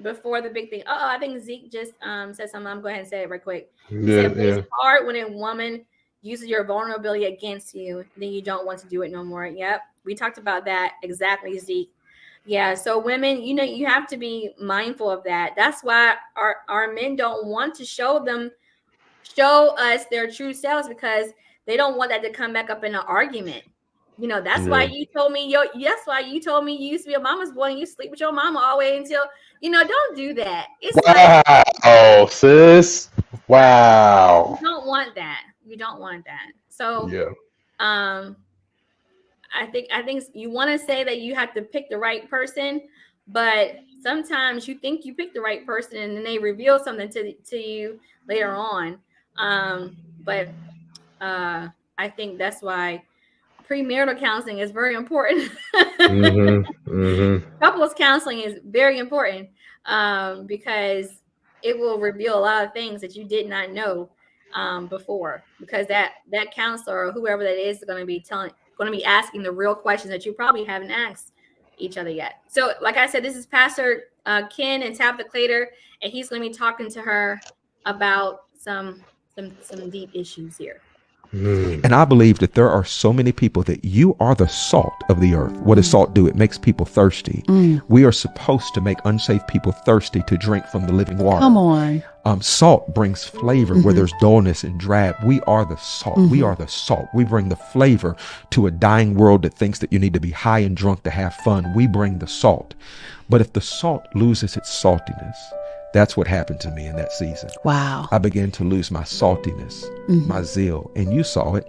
before the big thing. I think Zeke just said something. I'm going to go ahead and say it right quick. It's hard when a woman uses your vulnerability against you, then you don't want to do it no more. Yep. We talked about that exactly, Zeke. Yeah, so women, you have to be mindful of that. That's why our men don't want to show us their true selves, because they don't want that to come back up in an argument. That's why you told me you used to be a mama's boy and you sleep with your mama all the way until, don't do that. It's wow, sis. Wow. You don't want that. You don't want that. So yeah. I think you want to say that you have to pick the right person, but sometimes you think you pick the right person and then they reveal something to you later on. But I think that's why premarital counseling is very important. Couples counseling is very important, because it will reveal a lot of things that you did not know before, because that counselor or whoever that is going to be asking the real questions that you probably haven't asked each other yet. So like I said, this is Pastor Ken and Tabitha Clater, and he's going to be talking to her about some deep issues here. And I believe that there are so many people that you are the salt of the earth. What does salt do? It makes people thirsty. We are supposed to make unsaved people thirsty to drink from the living water. Come on. Salt brings flavor where there's dullness and drab. We are the salt. We are the salt. We bring the flavor to a dying world that thinks that you need to be high and drunk to have fun. We bring the salt. But if the salt loses its saltiness, that's what happened to me in that season. Wow. I began to lose my saltiness, my zeal, and you saw it.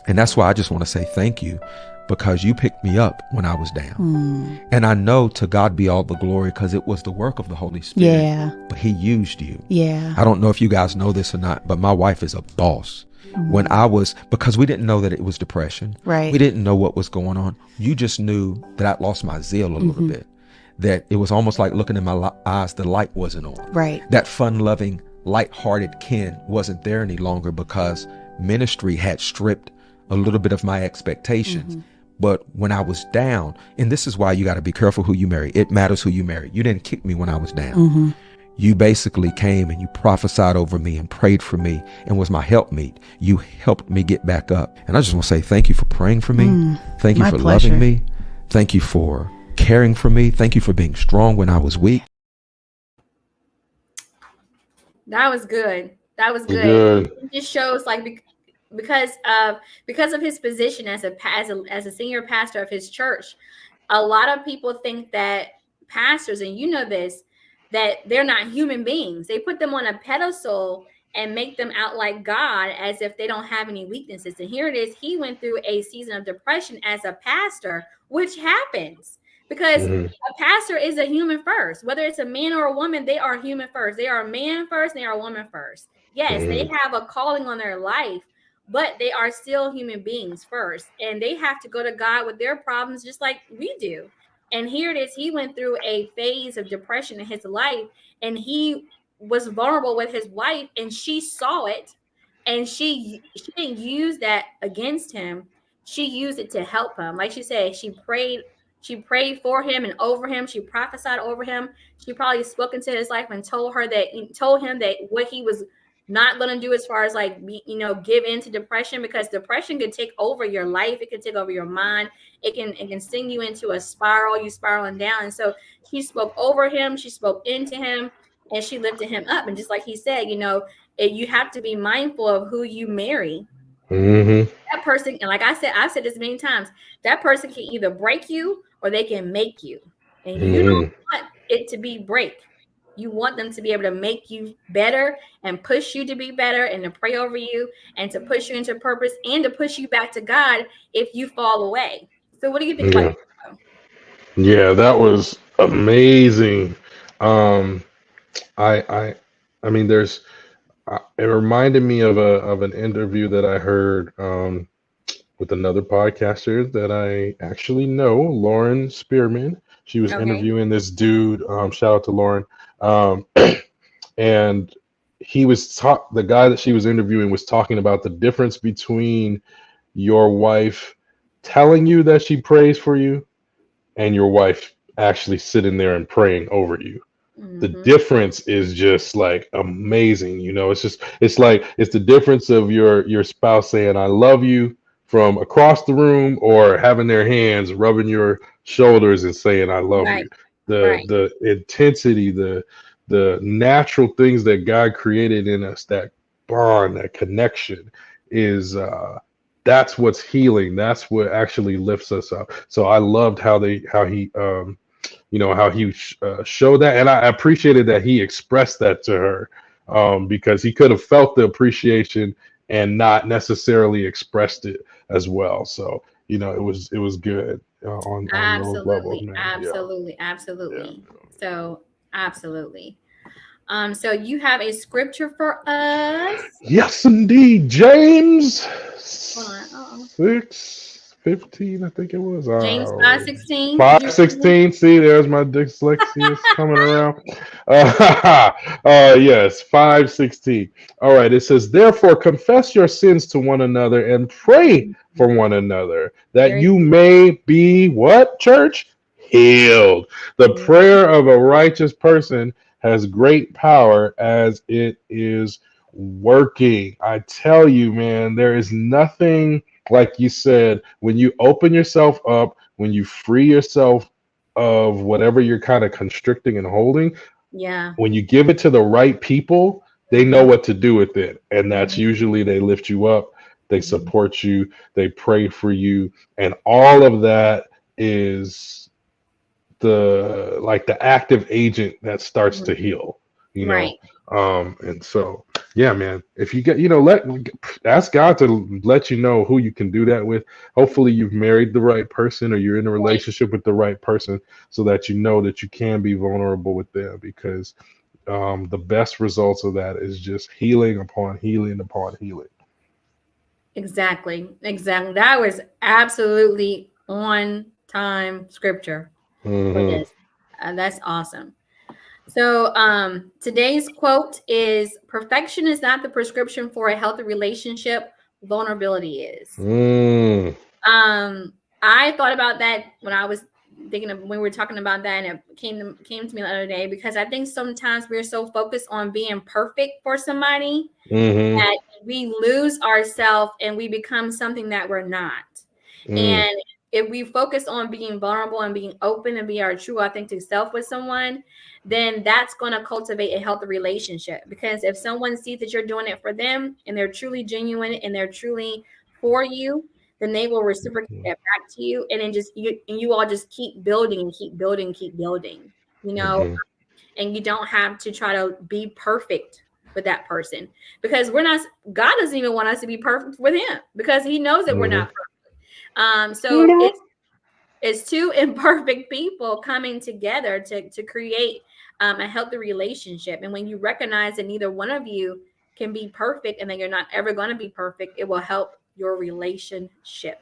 And that's why I just want to say thank you, because you picked me up when I was down. And I know to God be all the glory, because it was the work of the Holy Spirit. Yeah. But he used you. Yeah. I don't know if you guys know this or not, but my wife is a boss. When because we didn't know that it was depression. Right. We didn't know what was going on. You just knew that I'd lost my zeal a little bit. That it was almost like looking in my eyes, the light wasn't on. Right. That fun-loving, light-hearted Ken wasn't there any longer, because ministry had stripped a little bit of my expectations. But when I was down, and this is why you got to be careful who you marry. It matters who you marry. You didn't kick me when I was down. You basically came and you prophesied over me and prayed for me and was my helpmeet. You helped me get back up. And I just want to say thank you for praying for me. Thank you for loving me. Thank you for caring for me. Thank you for being strong when I was weak. That was good. It just shows, like, because of his position as a senior pastor of his church, a lot of people think that pastors, and you know this, that they're not human beings. They put them on a pedestal and make them out like God, as if they don't have any weaknesses. And here it is. He went through a season of depression as a pastor, which happens. Because a pastor is a human first. Whether it's a man or a woman, they are human first. They are a man first, and they are a woman first. Yes, they have a calling on their life, but they are still human beings first. And they have to go to God with their problems just like we do. And here it is. He went through a phase of depression in his life, and he was vulnerable with his wife, and she saw it, and she didn't use that against him. She used it to help him. Like she said, she prayed for him and over him. She prophesied over him. She probably spoke into his life and told him that what he was not going to do, as far as give in to depression, because depression can take over your life. It can take over your mind. It can sting you into a spiral. You spiraling down. And so she spoke over him. She spoke into him, and she lifted him up. And just like he said, you have to be mindful of who you marry. That person, and like I said, I've said this many times, that person can either break you or they can make you. And you don't want it to be break. You want them to be able to make you better and push you to be better and to pray over you and to push you into purpose and to push you back to God if you fall away. So what do you think about that? Yeah, that was amazing. I mean, it reminded me of an interview that I heard with another podcaster that I actually know, Lauren Spearman. She was interviewing this dude. Shout out to Lauren. And the guy that she was interviewing was talking about the difference between your wife telling you that she prays for you and your wife actually sitting there and praying over you. The difference is just like amazing. It's the difference of your spouse saying, I love you, from across the room, or having their hands rubbing your shoulders and saying I love Right. you. The intensity, the natural things that God created in us, that bond, that connection is that's what's healing. That's what actually lifts us up. So I loved how he showed that, and I appreciated that he expressed that to her, because he could have felt the appreciation and not necessarily expressed it as well. So it was good on those levels, man. Absolutely. So absolutely. So you have a scripture for us? Yes, indeed. James Hold on. 6:15, I think it was. James 5:16. 5:16. See, there's my dyslexia coming around. Yes, 5:16. All right. It says, "Therefore, confess your sins to one another and pray for one another, that you may be what, church? Healed. The prayer of a righteous person has great power as it is working." I tell you, man, there is nothing, like you said, when you open yourself up, when you free yourself of whatever you're kind of constricting and holding, when you give it to the right people, they know what to do with it. And that's usually they lift you up, they support you, they pray for you, and all of that is the active agent that starts to heal, Right. And so, yeah, man, if you get, ask God to let you know who you can do that with. Hopefully you've married the right person, or you're in a relationship with the right person, so that you know that you can be vulnerable with them, because the best results of that is just healing upon healing upon healing. Exactly. That was absolutely on time scripture for this. That's awesome. So today's quote is, "Perfection is not the prescription for a healthy relationship. Vulnerability is." I thought about that when I was thinking of, when we were talking about that, and it came to me the other day, because I think sometimes we're so focused on being perfect for somebody that we lose ourselves and we become something that we're not. And if we focus on being vulnerable and being open and be our true, authentic self with someone, then that's going to cultivate a healthy relationship. Because if someone sees that you're doing it for them and they're truly genuine and they're truly for you, then they will reciprocate that back to you. And then you all just keep building and keep building, and you don't have to try to be perfect with that person, because God doesn't even want us to be perfect with him, because he knows that we're not perfect. So it's two imperfect people coming together to create a healthy relationship. And when you recognize that neither one of you can be perfect, and that you're not ever going to be perfect, it will help your relationship.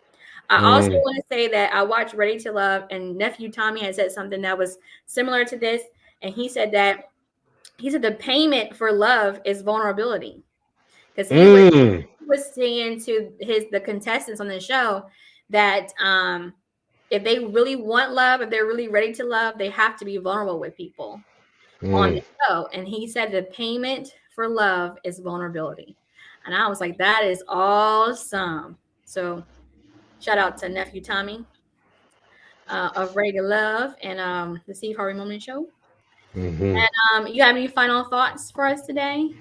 I also want to say that I watched Ready to Love, and Nephew Tommy had said something that was similar to this. And he said the payment for love is vulnerability. Because he was saying to the contestants on the show that if they really want love, if they're really ready to love, they have to be vulnerable with people on the show. And he said the payment for love is vulnerability. And I was like, that is awesome. So shout out to Nephew Tommy of Ready to Love and the Steve Harvey Moment Show. And you have any final thoughts for us today?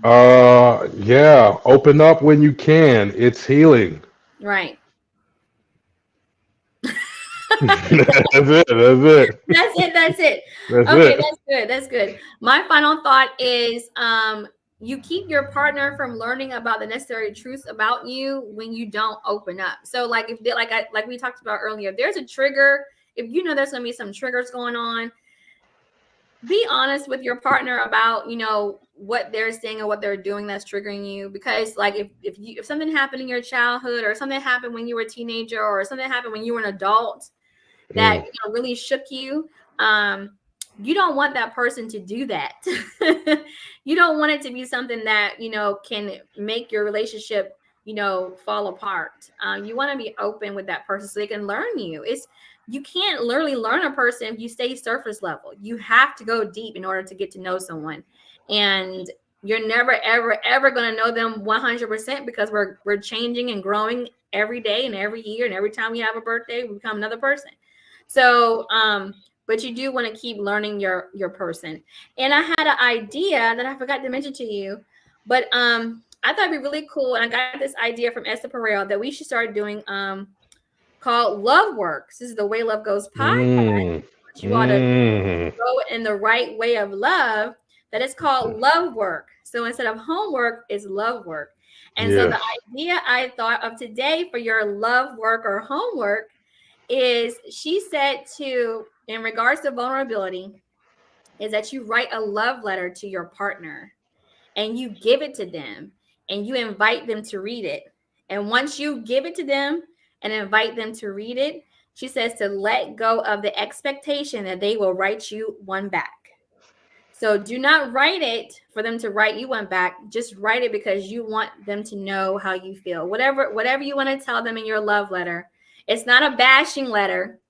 Yeah, open up when you can. It's healing. Right. That's it. That's it. Okay, that's good. My final thought is you keep your partner from learning about the necessary truths about you when you don't open up. So like like we talked about earlier, there's a trigger. If you know there's going to be some triggers going on, be honest with your partner about what they're saying or what they're doing that's triggering you. Because like if something happened in your childhood, or something happened when you were a teenager, or something happened when you were an adult that really shook you, you don't want that person to do that. You don't want it to be something that can make your relationship fall apart. You want to be open with that person so they can learn you. You can't literally learn a person if you stay surface level. You have to go deep in order to get to know someone, and you're never ever going to know them 100%, because we're changing and growing every day and every year, and every time we have a birthday we become another person. So, but you do want to keep learning your person. And I had an idea that I forgot to mention to you, but I thought it'd be really cool. And I got this idea from Esther Perel that we should start doing called Love Works. This is the Way Love Goes podcast. You ought to go in the right way of love. That is called love work. So instead of homework, it's love work. And so the idea I thought of today for your love work or homework is, she said, to, in regards to vulnerability, is that you write a love letter to your partner and you give it to them and you invite them to read it. And once you give it to them and invite them to read it, she says to let go of the expectation that they will write you one back. So do not write it for them to write you one back. Just write it because you want them to know how you feel. Whatever you want to tell them in your love letter. It's not a bashing letter.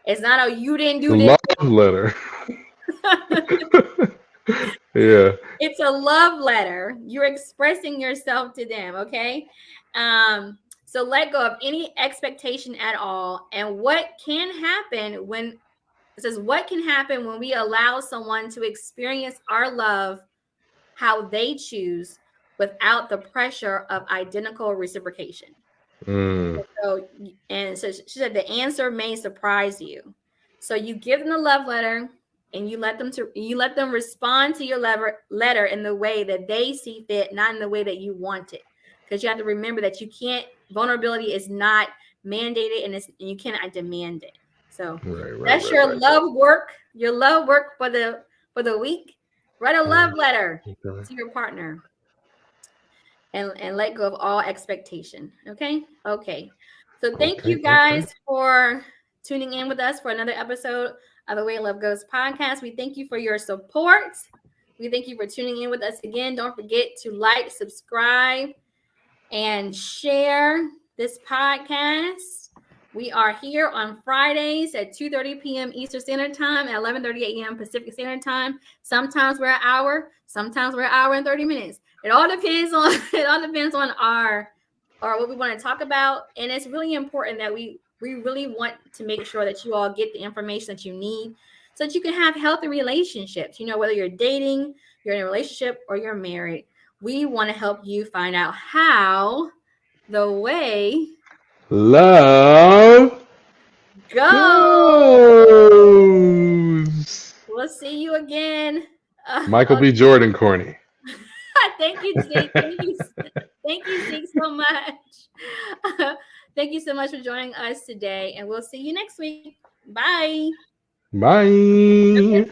It's not a you didn't do this. Love letter. Yeah. It's a love letter. You're expressing yourself to them, okay? So let go of any expectation at all. And what can happen when it says, what can happen when we allow someone to experience our love how they choose without the pressure of identical reciprocation? So she said the answer may surprise you. So you give them the love letter and you let them respond to your letter in the way that they see fit, not in the way that you want it. Because you have to remember that vulnerability is not mandated and you cannot demand it. So that's your love work for the week. Write a love letter to your partner and let go of all expectation. Okay. So thank you guys for tuning in with us for another episode of the Way Love Goes podcast. We thank you for your support. We thank you for tuning in with us again. Don't forget to like, subscribe, and share this podcast. We are here on Fridays at 2:30 p.m. Eastern Standard Time and 11:30 a.m. Pacific Standard Time. Sometimes we're an hour, sometimes we're an hour and 30 minutes. It all depends on our what we want to talk about. And it's really important that we really want to make sure that you all get the information that you need so that you can have healthy relationships. Whether you're dating, you're in a relationship, or you're married, we want to help you find out how the way love goes. We'll see you again. Michael B. Jordan, corny. Thank you, Zeke. Thank you, Zeke, so much. Thank you so much for joining us today, and we'll see you next week. Bye. Bye.